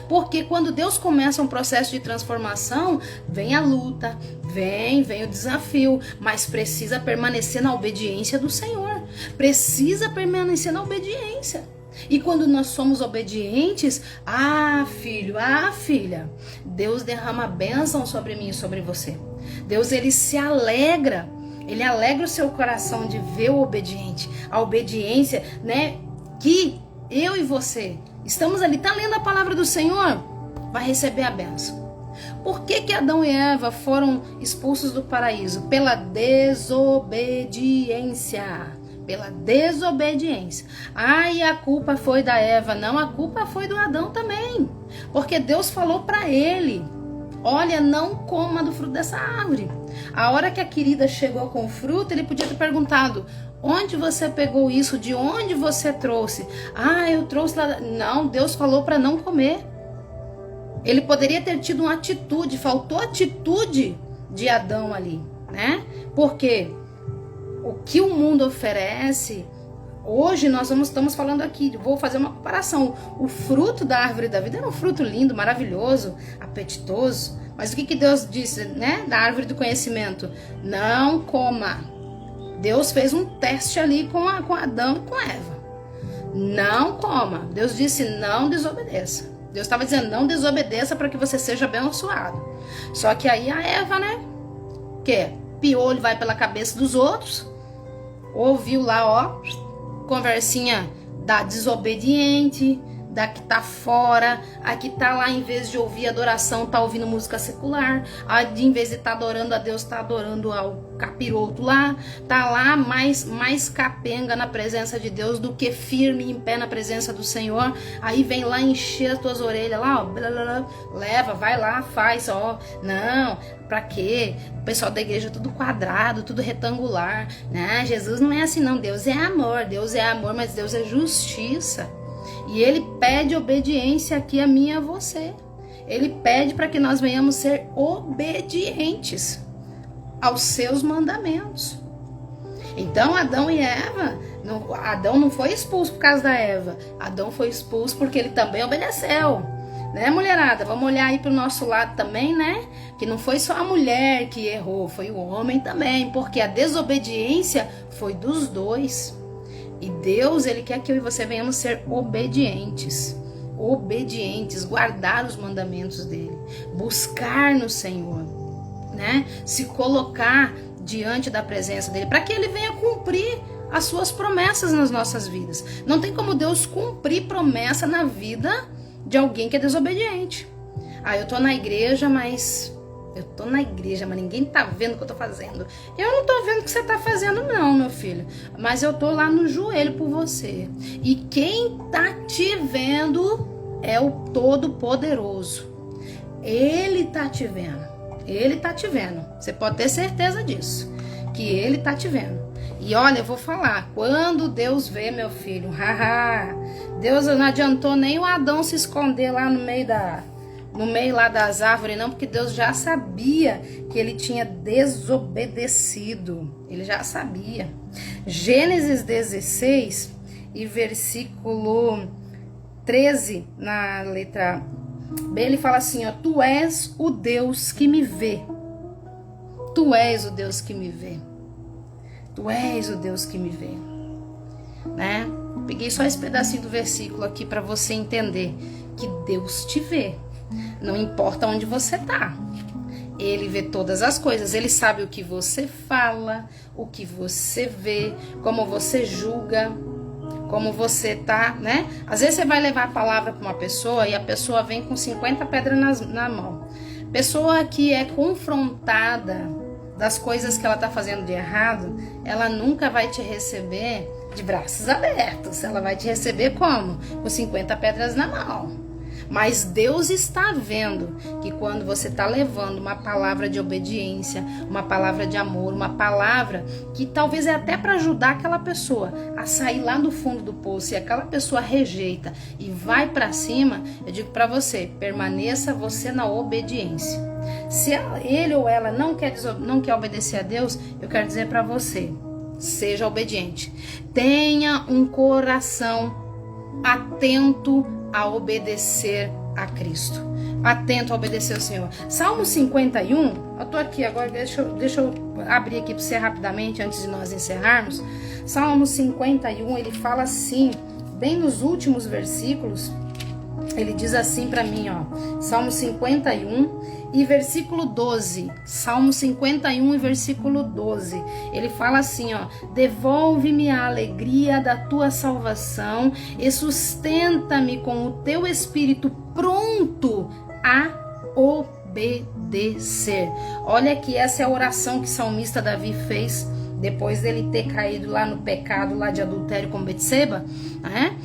Porque quando Deus começa um processo de transformação, vem a luta, vem o desafio, mas precisa permanecer na obediência do Senhor. Precisa permanecer na obediência. E quando nós somos obedientes, filho, filha, Deus derrama bênção sobre mim e sobre você. Deus, ele se alegra. Ele alegra o seu coração de ver o obediente. A obediência, né? Que eu e você estamos ali, tá lendo a palavra do Senhor, vai receber a bênção. Por que Adão e Eva foram expulsos do paraíso? Pela desobediência. Pela desobediência. E a culpa foi da Eva. Não, a culpa foi do Adão também. Porque Deus falou para ele: olha, não coma do fruto dessa árvore. A hora que a querida chegou com o fruto, ele podia ter perguntado: onde você pegou isso? De onde você trouxe? Eu trouxe lá. Não, Deus falou para não comer. Ele poderia ter tido uma atitude, faltou atitude de Adão ali, né? Porque o que o mundo oferece, hoje nós estamos falando aqui, vou fazer uma comparação. O fruto da árvore da vida era um fruto lindo, maravilhoso, apetitoso. Mas o que Deus disse, né? Da árvore do conhecimento: não coma. Deus fez um teste ali com Adão e com Eva. Não coma. Deus disse: não desobedeça. Deus estava dizendo: não desobedeça para que você seja abençoado. Só que aí a Eva, né? Que piolho vai pela cabeça dos outros. Ouviu lá, conversinha da desobediente, da que tá fora, a que tá lá, em vez de ouvir adoração, tá ouvindo música secular, em vez de tá adorando a Deus, tá adorando ao capiroto lá, tá lá mais capenga na presença de Deus do que firme em pé na presença do Senhor. Aí vem lá encher as tuas orelhas lá, blá, blá, blá, leva, vai lá, faz, não, pra quê? O pessoal da igreja tudo quadrado, tudo retangular, né? Jesus não é assim não, Deus é amor, mas Deus é justiça. E ele pede obediência aqui a mim e a você. Ele pede para que nós venhamos ser obedientes aos seus mandamentos. Então Adão e Eva, Adão não foi expulso por causa da Eva. Adão foi expulso porque ele também obedeceu. Né, mulherada? Vamos olhar aí para o nosso lado também, né? Que não foi só a mulher que errou, foi o homem também. Porque a desobediência foi dos dois. E Deus, ele quer que eu e você venhamos ser obedientes. Obedientes, guardar os mandamentos dele. Buscar no Senhor, né? Se colocar diante da presença dele, para que ele venha cumprir as suas promessas nas nossas vidas. Não tem como Deus cumprir promessa na vida de alguém que é desobediente. Eu tô na igreja, mas ninguém tá vendo o que eu tô fazendo. Eu não tô vendo o que você tá fazendo não, meu filho. Mas eu tô lá no joelho por você. E quem tá te vendo é o Todo-Poderoso. Ele tá te vendo. Ele tá te vendo. Você pode ter certeza disso. Que ele tá te vendo. E olha, eu vou falar. Quando Deus vê, meu filho, Deus não adiantou nem o Adão se esconder lá no meio lá das árvores, não, porque Deus já sabia que ele tinha desobedecido. Ele já sabia. Gênesis 16 e versículo 13, na letra B, ele fala assim, tu és o Deus que me vê. Tu és o Deus que me vê. Tu és o Deus que me vê. Né? Peguei só esse pedacinho do versículo aqui para você entender que Deus te vê. Não importa onde você tá. Ele vê todas as coisas. Ele sabe o que você fala, o que você vê, como você julga, como você tá, né? Às vezes você vai levar a palavra para uma pessoa e a pessoa vem com 50 pedras na mão. Pessoa que é confrontada das coisas que ela tá fazendo de errado, ela nunca vai te receber de braços abertos. Ela vai te receber como? Com 50 pedras na mão. Mas Deus está vendo que quando você está levando uma palavra de obediência, uma palavra de amor, uma palavra que talvez é até para ajudar aquela pessoa a sair lá do fundo do poço, e aquela pessoa rejeita e vai para cima, eu digo para você, permaneça você na obediência. Se ele ou ela não quer obedecer a Deus, eu quero dizer para você, seja obediente. Tenha um coração atento a obedecer a Cristo. Atento a obedecer ao Senhor. Salmo 51, eu tô aqui agora, deixa eu abrir aqui para você rapidamente, antes de nós encerrarmos. Salmo 51, ele fala assim, bem nos últimos versículos, ele diz assim para mim, Salmo 51 e versículo 12. Salmo 51 e versículo 12. Ele fala assim, devolve-me a alegria da tua salvação e sustenta-me com o teu espírito pronto a obedecer. obedecer. Olha que essa é a oração que o salmista Davi fez depois dele ter caído lá no pecado lá de adultério com Betseba, né?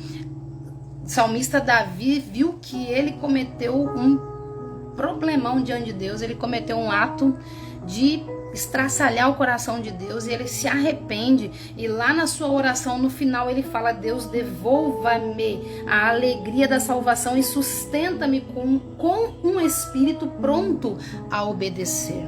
O salmista Davi viu que ele cometeu um problemão diante de Deus, ele cometeu um ato de estraçalhar o coração de Deus, e ele se arrepende, e lá na sua oração no final ele fala: Deus, devolva-me a alegria da salvação e sustenta-me com um espírito pronto a obedecer.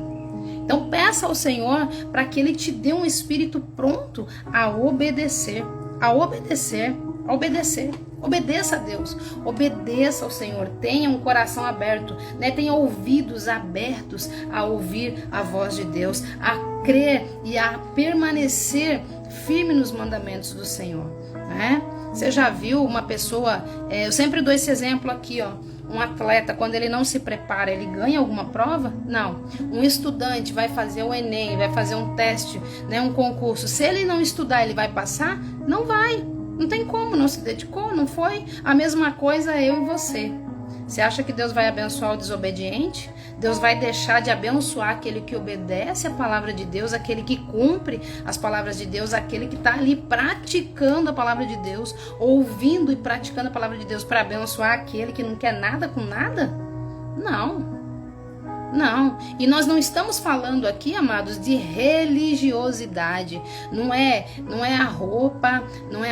Então peça ao Senhor para que Ele te dê um espírito pronto a obedecer, a obedecer, a obedecer. Obedeça a Deus, obedeça ao Senhor, tenha um coração aberto, né? Tenha ouvidos abertos a ouvir a voz de Deus, a crer e a permanecer firme nos mandamentos do Senhor, né? Você já viu uma pessoa, eu sempre dou esse exemplo aqui, ó. Um atleta, quando ele não se prepara, ele ganha alguma prova? Não. Um estudante vai fazer o Enem, vai fazer um teste, né, um concurso. Se ele não estudar, ele vai passar? Não vai. Não tem como, não se dedicou, não foi. A mesma coisa eu e você. Você acha que Deus vai abençoar o desobediente? Deus vai deixar de abençoar aquele que obedece a palavra de Deus, aquele que cumpre as palavras de Deus, aquele que está ali praticando a palavra de Deus, ouvindo e praticando a palavra de Deus, para abençoar aquele que não quer nada com nada? Não. Não, e nós não estamos falando aqui, amados, de religiosidade. Não é a roupa, não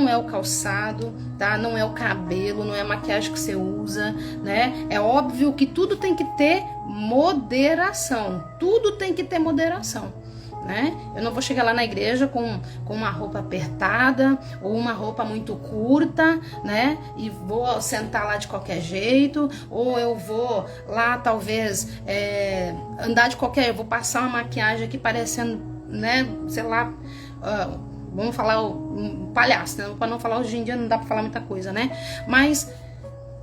é o calçado, tá? Não é o cabelo, não é a maquiagem que você usa, né? É óbvio que tudo tem que ter moderação. Tudo tem que ter moderação, né? Eu não vou chegar lá na igreja com uma roupa apertada ou uma roupa muito curta, né? E vou sentar lá de qualquer jeito, ou eu vou lá talvez andar de qualquer, eu vou passar uma maquiagem aqui parecendo, né? Sei lá, vamos falar um palhaço, né? Para não falar hoje em dia não dá para falar muita coisa, né? Mas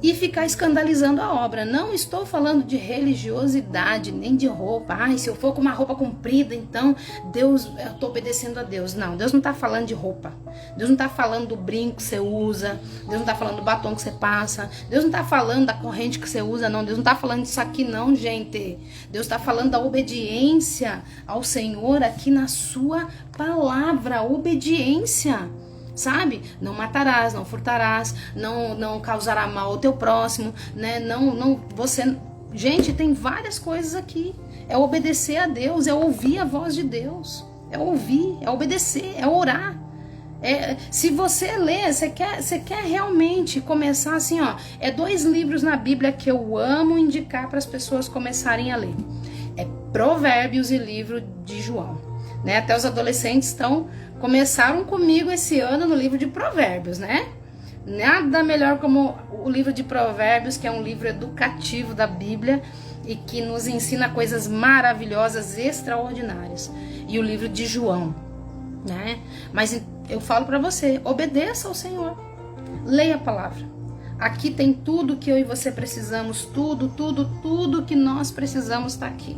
e ficar escandalizando a obra. Não estou falando de religiosidade, nem de roupa. Ai, se eu for com uma roupa comprida, então Deus, eu estou obedecendo a Deus. Não, Deus não está falando de roupa. Deus não está falando do brinco que você usa. Deus não está falando do batom que você passa. Deus não está falando da corrente que você usa, não. Deus não está falando disso aqui, não, gente. Deus está falando da obediência ao Senhor aqui na sua palavra. Obediência. Sabe? Não matarás, não furtarás, não causará mal ao teu próximo, né? Você... Gente, tem várias coisas aqui. É obedecer a Deus, é ouvir a voz de Deus. É ouvir, é obedecer, é orar. Se você ler, você quer realmente começar assim, ó. 2 livros na Bíblia que eu amo indicar para as pessoas começarem a ler. É Provérbios e livro de João, né? Até os adolescentes começaram comigo esse ano no livro de Provérbios, né? Nada melhor como o livro de Provérbios, que é um livro educativo da Bíblia e que nos ensina coisas maravilhosas, extraordinárias. E o livro de João, né? Mas eu falo para você, obedeça ao Senhor. Leia a palavra. Aqui tem tudo que eu e você precisamos, tudo que nós precisamos está aqui.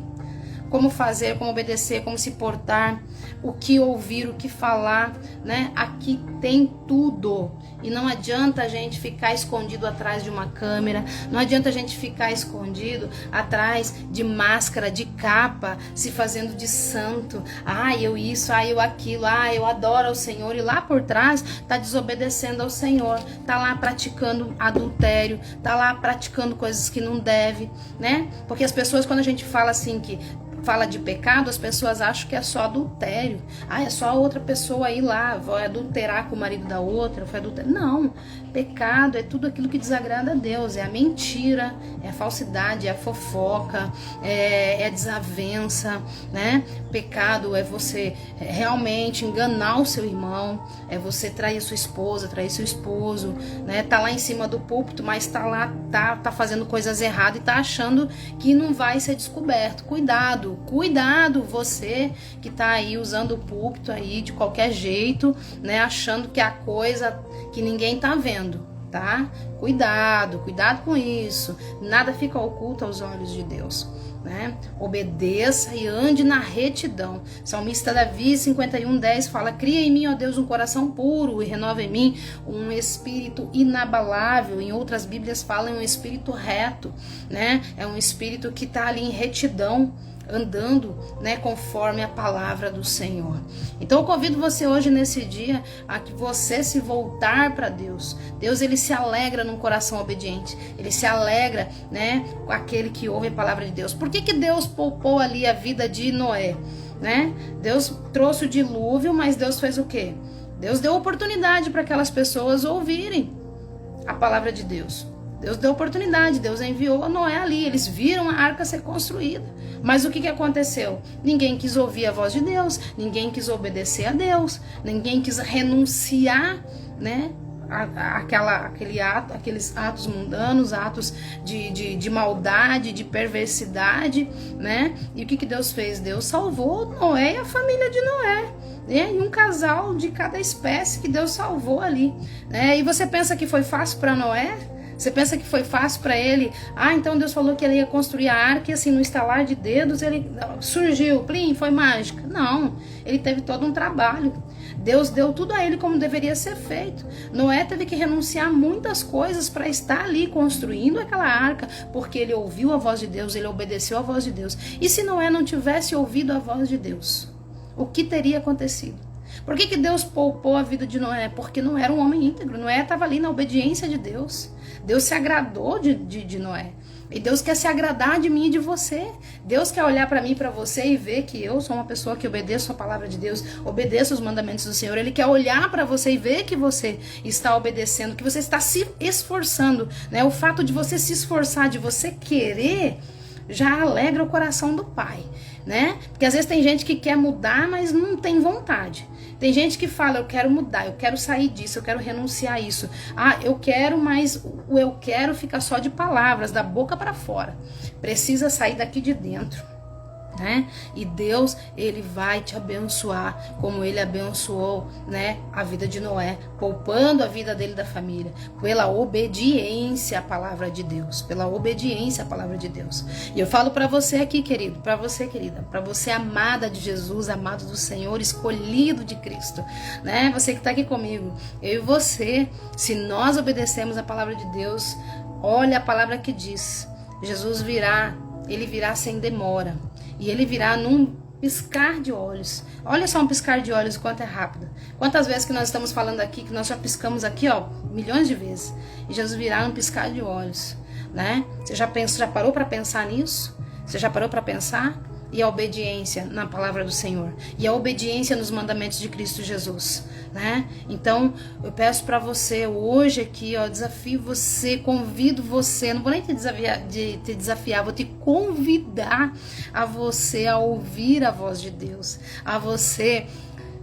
Como fazer, como obedecer, como se portar, o que ouvir, o que falar, né? Aqui tem tudo. E não adianta a gente ficar escondido atrás de uma câmera, não adianta a gente ficar escondido atrás de máscara, de capa, se fazendo de santo. Eu isso, eu aquilo, eu adoro ao Senhor. E lá por trás tá desobedecendo ao Senhor, tá lá praticando adultério, tá lá praticando coisas que não deve, né? Porque as pessoas, quando a gente fala assim que fala de pecado, as pessoas acham que é só adultério. É só a outra pessoa ir lá, vai adulterar com o marido da outra, foi adulterar. Não, pecado é tudo aquilo que desagrada a Deus, é a mentira, é a falsidade, é a fofoca, é a desavença, né? Pecado é você realmente enganar o seu irmão, é você trair sua esposa, trair seu esposo, né? Tá lá em cima do púlpito, mas tá lá, tá fazendo coisas erradas e tá achando que não vai ser descoberto. Cuidado, você que tá aí usando o púlpito aí de qualquer jeito, né, achando que é a coisa que ninguém tá vendo, tá? Cuidado com isso. Nada fica oculto aos olhos de Deus, né? Obedeça e ande na retidão. Salmista Davi 51:10 fala: cria em mim, ó Deus, um coração puro e renova em mim um espírito inabalável. Em outras Bíblias falam um espírito reto, né? É um espírito que está ali em retidão, andando, né, conforme a palavra do Senhor. Então eu convido você hoje nesse dia a que você se voltar para Deus. Deus, ele se alegra num coração obediente. Ele se alegra, né, com aquele que ouve a palavra de Deus. Por que Deus poupou ali a vida de Noé, né? Deus trouxe o dilúvio, mas Deus fez o quê? Deus deu oportunidade para aquelas pessoas ouvirem a palavra de Deus. Deus deu oportunidade, Deus enviou Noé ali, eles viram a arca ser construída. Mas o que aconteceu? Ninguém quis ouvir a voz de Deus, ninguém quis obedecer a Deus, ninguém quis renunciar, né, aqueles atos mundanos, atos de maldade, de perversidade, né? E o que Deus fez? Deus salvou Noé e a família de Noé, né? E um casal de cada espécie que Deus salvou ali, né? E você pensa que foi fácil para Noé? Você pensa que foi fácil para ele? Então Deus falou que ele ia construir a arca e assim, no estalar de dedos, ele surgiu, plim, foi mágica. Não, ele teve todo um trabalho. Deus deu tudo a ele como deveria ser feito. Noé teve que renunciar a muitas coisas para estar ali construindo aquela arca, porque ele ouviu a voz de Deus, ele obedeceu a voz de Deus. E se Noé não tivesse ouvido a voz de Deus, o que teria acontecido? Por que Deus poupou a vida de Noé? Porque não era um homem íntegro. Noé estava ali na obediência de Deus. Deus se agradou de Noé. E Deus quer se agradar de mim e de você. Deus quer olhar para mim e para você e ver que eu sou uma pessoa que obedeço a palavra de Deus, obedeço os mandamentos do Senhor. Ele quer olhar para você e ver que você está obedecendo, que você está se esforçando, né? O fato de você se esforçar, de você querer, já alegra o coração do Pai, né? Porque às vezes tem gente que quer mudar, mas não tem vontade. Tem gente que fala: eu quero mudar, eu quero sair disso, eu quero renunciar a isso. Eu quero, mas o eu quero fica só de palavras, da boca para fora. Precisa sair daqui de dentro, né? E Deus, ele vai te abençoar como ele abençoou, né, a vida de Noé, poupando a vida dele e da família, pela obediência à palavra de Deus, pela obediência à palavra de Deus. E eu falo para você aqui, querido, para você, querida, para você, amada de Jesus, amado do Senhor, escolhido de Cristo, né? Você que está aqui comigo, eu e você, se nós obedecemos a palavra de Deus, olha a palavra que diz: Jesus virá, ele virá sem demora. E ele virá num piscar de olhos. Olha só um piscar de olhos, o quanto é rápido. Quantas vezes que nós estamos falando aqui, que nós já piscamos aqui, ó, milhões de vezes. E Jesus virá num piscar de olhos, né? Você já parou para pensar nisso? Você já parou para pensar? E a obediência na palavra do Senhor. E a obediência nos mandamentos de Cristo Jesus, né? Então, eu peço para você hoje aqui, ó, desafio você, convido você, não vou nem te desafiar, vou te convidar a você a ouvir a voz de Deus, a você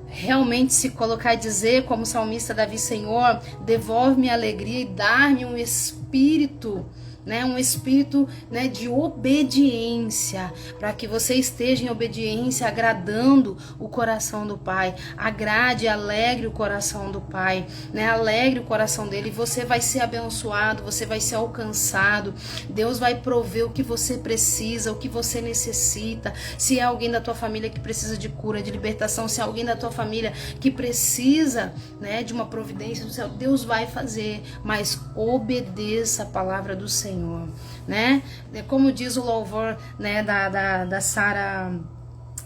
realmente se colocar e dizer, como o salmista Davi: Senhor, devolve-me a alegria e dar-me um espírito, né, um espírito, né, de obediência, para que você esteja em obediência, agradando o coração do Pai. Agrade, alegre o coração do Pai, né, alegre o coração dele, e você vai ser abençoado, você vai ser alcançado. Deus vai prover o que você precisa, o que você necessita. Se é alguém da tua família que precisa de cura, de libertação, se é alguém da tua família que precisa, né, de uma providência do céu, Deus vai fazer, mas obedeça a palavra do Senhor, né? Como diz o louvor, né, da Sara,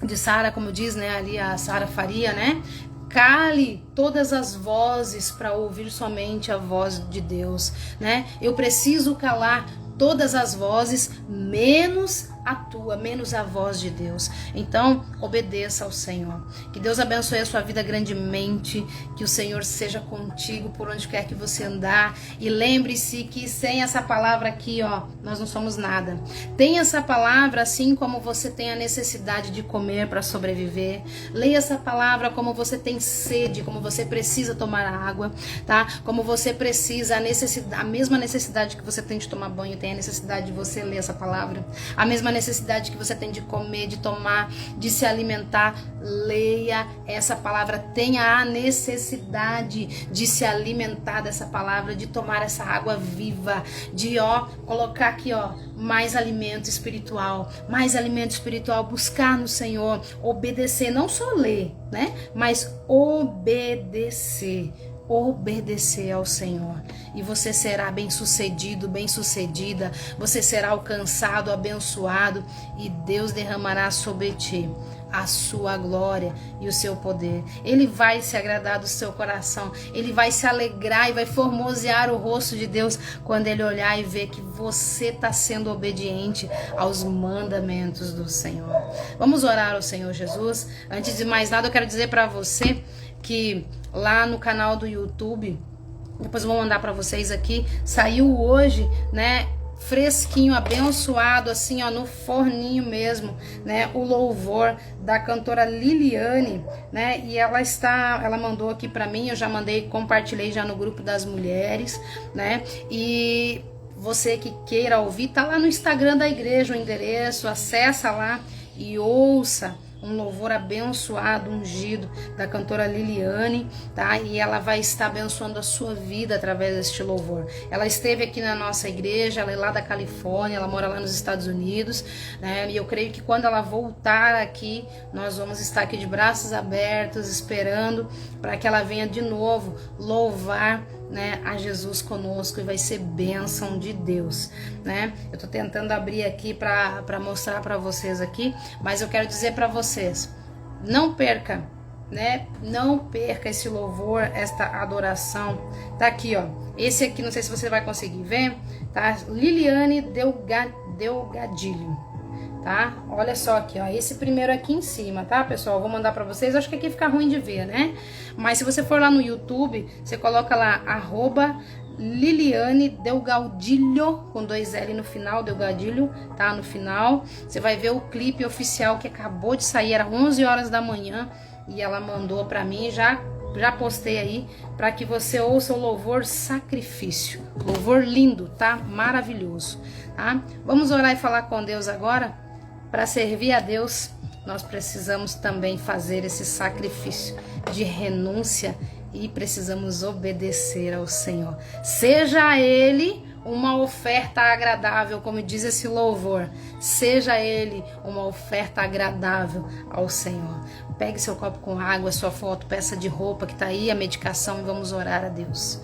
de Sara, como diz, né, ali a Sara Faria, né? Cale todas as vozes para ouvir somente a voz de Deus, né? Eu preciso calar todas as vozes, menos a tua, menos a voz de Deus. Então, obedeça ao Senhor. Que Deus abençoe a sua vida grandemente, que o Senhor seja contigo por onde quer que você andar. E lembre-se que sem essa palavra aqui, ó, nós não somos nada. Tem essa palavra assim como você tem a necessidade de comer para sobreviver. Leia essa palavra como você tem sede, como você precisa tomar água, tá? Como você precisa, a mesma necessidade que você tem de tomar banho, tem a necessidade de você ler essa palavra. A mesma necessidade que você tem de comer, de tomar, de se alimentar, leia essa palavra. Tenha a necessidade de se alimentar dessa palavra, de tomar essa água viva, de colocar aqui mais alimento espiritual, buscar no Senhor, obedecer, não só ler, né? Mas obedecer ao Senhor, e você será bem-sucedido, bem-sucedida, você será alcançado, abençoado, e Deus derramará sobre ti a sua glória e o seu poder. Ele vai se agradar do seu coração, ele vai se alegrar e vai formosear o rosto de Deus quando ele olhar e ver que você está sendo obediente aos mandamentos do Senhor. Vamos orar ao Senhor Jesus. Antes de mais nada, eu quero dizer para você que lá no canal do YouTube, depois eu vou mandar para vocês aqui, saiu hoje, né, fresquinho, abençoado, assim, no forninho mesmo, né, o louvor da cantora Liliane, né, e ela mandou aqui para mim, eu já compartilhei já no grupo das mulheres, né, e você que queira ouvir, tá lá no Instagram da igreja o endereço, acessa lá e ouça um louvor abençoado, ungido, da cantora Liliane, tá? E ela vai estar abençoando a sua vida através deste louvor. Ela esteve aqui na nossa igreja, ela é lá da Califórnia, ela mora lá nos Estados Unidos, né? E eu creio que quando ela voltar aqui, nós vamos estar aqui de braços abertos, esperando para que ela venha de novo louvar, né, a Jesus conosco, e vai ser bênção de Deus, né? Eu tô tentando abrir aqui para mostrar para vocês aqui, mas eu quero dizer para vocês, não perca, né? Não perca esse louvor, esta adoração. Tá aqui, esse aqui, não sei se você vai conseguir ver, tá? Liliane Delgadilho. Tá? Olha só aqui, esse primeiro aqui em cima, tá, pessoal? Eu vou mandar pra vocês, acho que aqui fica ruim de ver, né? Mas se você for lá no YouTube, você coloca lá, @Liliane Delgadilho, com 2 L no final, Delgadilho, tá? No final, você vai ver o clipe oficial que acabou de sair, era 11 horas da manhã, e ela mandou pra mim, já postei aí, para que você ouça o louvor Sacrifício. Louvor lindo, tá? Maravilhoso, tá? Vamos orar e falar com Deus agora? Para servir a Deus, nós precisamos também fazer esse sacrifício de renúncia e precisamos obedecer ao Senhor. Seja Ele uma oferta agradável, como diz esse louvor. Seja Ele uma oferta agradável ao Senhor. Pegue seu copo com água, sua foto, peça de roupa que está aí, a medicação, e vamos orar a Deus.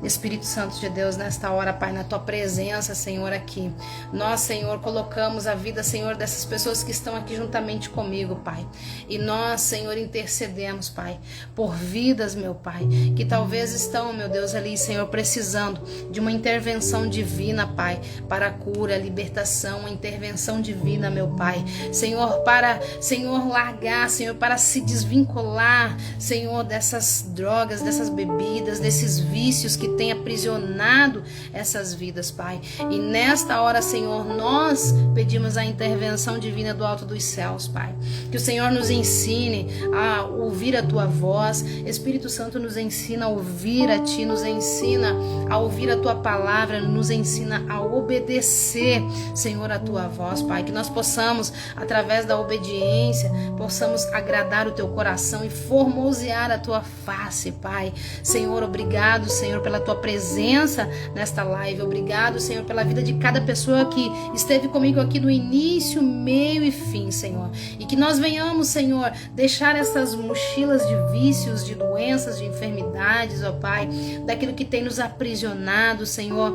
Espírito Santo de Deus, nesta hora, Pai, na Tua presença, Senhor, aqui. Nós, Senhor, colocamos a vida, Senhor, dessas pessoas que estão aqui juntamente comigo, Pai. E nós, Senhor, intercedemos, Pai, por vidas, meu Pai, que talvez estão, meu Deus, ali, Senhor, precisando de uma intervenção divina, Pai, para a cura, libertação, uma intervenção divina, meu Pai. Senhor, para, Senhor, largar, Senhor, para se desvincular, Senhor, dessas drogas, dessas bebidas, desses vícios que tem aprisionado essas vidas, Pai. E nesta hora, Senhor, nós pedimos a intervenção divina do alto dos céus, Pai. Que o Senhor nos ensine a ouvir a Tua voz. Espírito Santo, nos ensina a ouvir a Ti, nos ensina a ouvir a Tua palavra, nos ensina a obedecer, Senhor, a Tua voz, Pai. Que nós possamos, através da obediência, possamos agradar o Teu coração e formosear a Tua face, Pai. Senhor, obrigado, Senhor, pela Tua presença nesta live. Obrigado, Senhor, pela vida de cada pessoa que esteve comigo aqui do início, meio e fim, Senhor. E que nós venhamos, Senhor, deixar essas mochilas de vícios, de doenças, de enfermidades, ó Pai, daquilo que tem nos aprisionado, Senhor,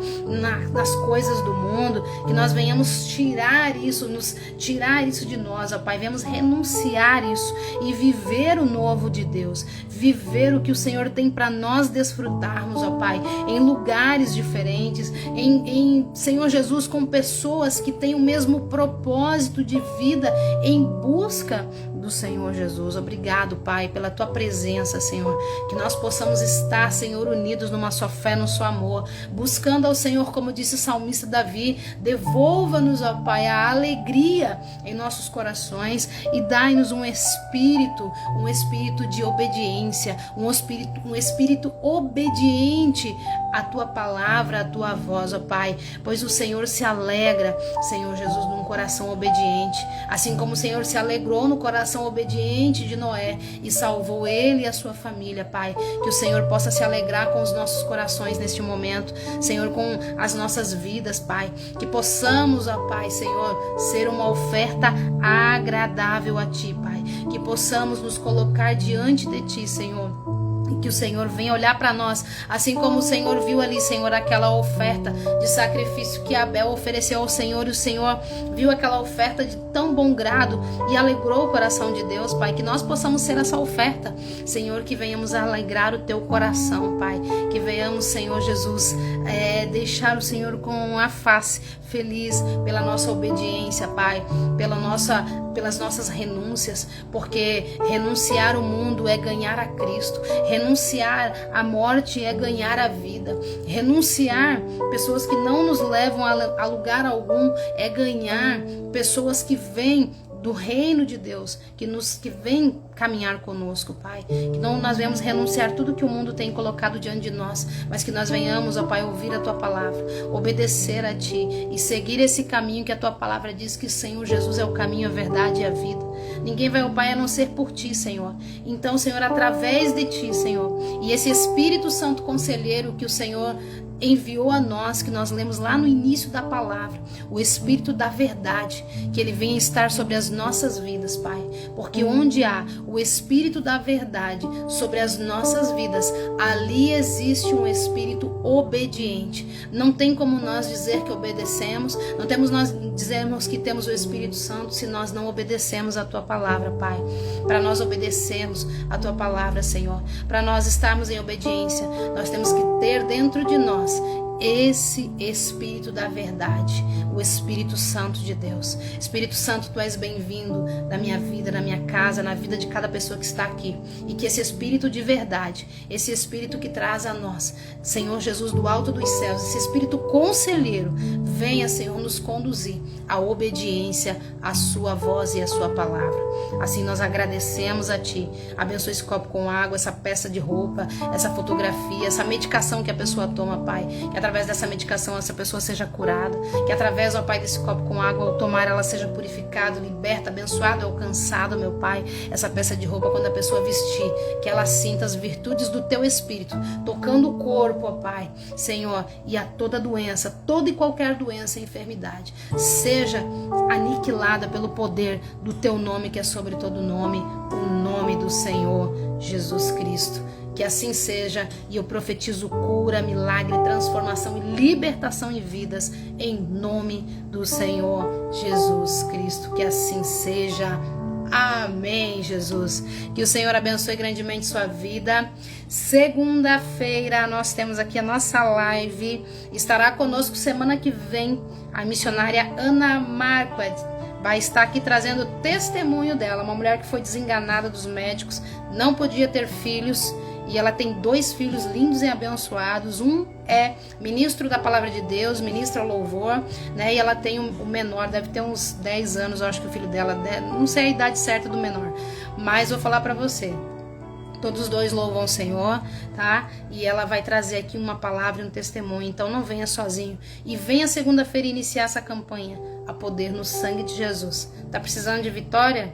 nas coisas do mundo, que nós venhamos tirar isso de nós, ó Pai. Venhamos renunciar isso e viver o novo de Deus, viver o que o Senhor tem para nós desfrutarmos, ó Pai, em lugares diferentes, Senhor Jesus, com pessoas que têm o mesmo propósito de vida, em busca do Senhor Jesus. Obrigado, Pai, pela tua presença, Senhor. Que nós possamos estar, Senhor, unidos numa só fé, num só amor, buscando ao Senhor, como disse o salmista Davi, devolva-nos, ó Pai, a alegria em nossos corações e dai-nos um espírito de obediência, um espírito obediente à tua palavra, à tua voz, ó Pai, pois o Senhor se alegra, Senhor Jesus, num coração obediente, assim como o Senhor se alegrou no coração obediente de Noé e salvou ele e a sua família, Pai. Que o Senhor possa se alegrar com os nossos corações neste momento, Senhor, com as nossas vidas, Pai. Que possamos, ó Pai, Senhor, ser uma oferta agradável a Ti, Pai. Que possamos nos colocar diante de Ti, Senhor. Que o Senhor venha olhar para nós, assim como o Senhor viu ali, Senhor, aquela oferta de sacrifício que Abel ofereceu ao Senhor, e o Senhor viu aquela oferta de tão bom grado e alegrou o coração de Deus, Pai. Que nós possamos ser essa oferta, Senhor, que venhamos alegrar o Teu coração, Pai. Que venhamos, Senhor Jesus, deixar o Senhor com a face feliz pela nossa obediência, Pai, pelas nossas renúncias, porque renunciar o mundo é ganhar a Cristo, renunciar à morte é ganhar a vida, renunciar pessoas que não nos levam a lugar algum é ganhar pessoas que vêm do reino de Deus, que vem caminhar conosco, Pai. Que não nós venhamos renunciar tudo que o mundo tem colocado diante de nós, mas que nós venhamos, ó Pai, ouvir a Tua palavra, obedecer a Ti e seguir esse caminho que a Tua palavra diz que, Senhor Jesus, é o caminho, a verdade e a vida. Ninguém vai ao Pai a não ser por Ti, Senhor. Então, Senhor, através de Ti, Senhor, e esse Espírito Santo Conselheiro que o Senhor enviou a nós, que nós lemos lá no início da palavra, o Espírito da verdade, que ele venha estar sobre as nossas vidas, Pai, porque onde há o Espírito da verdade sobre as nossas vidas, ali existe um Espírito obediente. Não tem como nós dizer que obedecemos, não temos nós dizermos que temos o Espírito Santo se nós não obedecemos a Tua palavra, Pai. Para nós obedecermos a Tua palavra, Senhor, para nós estarmos em obediência, nós temos que ter dentro de nós esse Espírito da verdade, o Espírito Santo de Deus. Espírito Santo, Tu és bem-vindo na minha vida, na minha casa, na vida de cada pessoa que está aqui. E que esse Espírito de verdade, esse Espírito que traz a nós, Senhor Jesus, do alto dos céus, esse Espírito conselheiro, venha, Senhor, nos conduzir à obediência à Sua voz e à Sua palavra. Assim nós agradecemos a Ti. Abençoe esse copo com água, essa peça de roupa, essa fotografia, essa medicação que a pessoa toma, Pai. Que através dessa medicação essa pessoa seja curada. Que através, ó Pai, desse copo com água, ao tomar ela seja purificada, liberta, abençoada, alcançada, meu Pai. Essa peça de roupa, quando a pessoa vestir, que ela sinta as virtudes do Teu Espírito, tocando o corpo, ó Pai, Senhor, e a toda doença, toda e qualquer doença e enfermidade, seja aniquilada pelo poder do Teu nome, que é sobre todo nome, o nome do Senhor Jesus Cristo. Que assim seja, e eu profetizo cura, milagre, transformação e libertação em vidas, em nome do Senhor Jesus Cristo. Que assim seja. Amém, Jesus. Que o Senhor abençoe grandemente sua vida. Segunda-feira nós temos aqui a nossa live. Estará conosco semana que vem a missionária Ana Marquardt. Vai estar aqui trazendo o testemunho dela. Uma mulher que foi desenganada dos médicos, não podia ter filhos. E ela tem 2 filhos lindos e abençoados. Um é ministro da palavra de Deus, ministra louvor, né? E ela tem o menor, deve ter uns 10 anos, eu acho que o filho dela, não sei a idade certa do menor, mas vou falar para você. Todos os 2 louvam o Senhor, tá? E ela vai trazer aqui uma palavra e um testemunho. Então não venha sozinho. E venha segunda-feira iniciar essa campanha, a poder no sangue de Jesus. Tá precisando de vitória?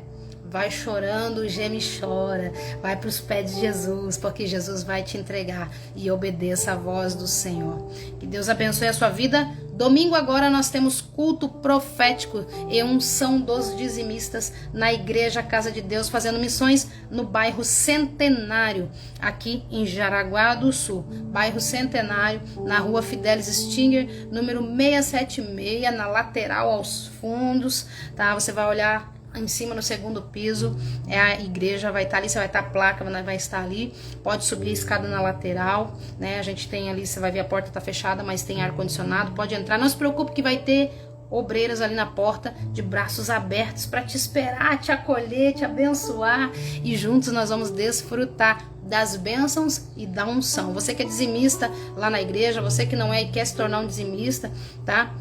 Vai chorando, geme e chora. Vai para os pés de Jesus, porque Jesus vai te entregar. E obedeça a voz do Senhor. Que Deus abençoe a sua vida. Domingo agora nós temos culto profético e unção dos dizimistas na Igreja Casa de Deus, fazendo missões no bairro Centenário, aqui em Jaraguá do Sul. Bairro Centenário, na rua Fidelis Stinger, número 676, na lateral aos fundos, tá? Você vai olhar em cima no segundo piso, a igreja vai estar ali, você vai estar a placa, vai estar ali, pode subir a escada na lateral, né? A gente tem ali, você vai ver a porta tá fechada, mas tem ar condicionado, pode entrar, não se preocupe que vai ter obreiras ali na porta, de braços abertos para te esperar, te acolher, te abençoar, e juntos nós vamos desfrutar das bênçãos e da unção. Você que é dizimista lá na igreja, você que não é e quer se tornar um dizimista, tá?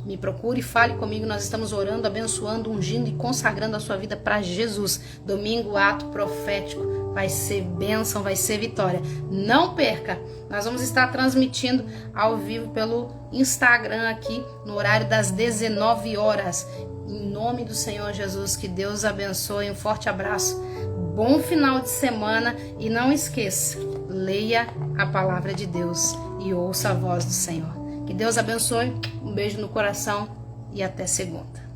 Me procure, fale comigo, nós estamos orando, abençoando, ungindo e consagrando a sua vida para Jesus. Domingo, ato profético, vai ser bênção, vai ser vitória. Não perca, nós vamos estar transmitindo ao vivo pelo Instagram aqui, no horário das 19 horas. Em nome do Senhor Jesus, que Deus abençoe, um forte abraço, bom final de semana e não esqueça, leia a palavra de Deus e ouça a voz do Senhor. Que Deus abençoe, um beijo no coração e até segunda.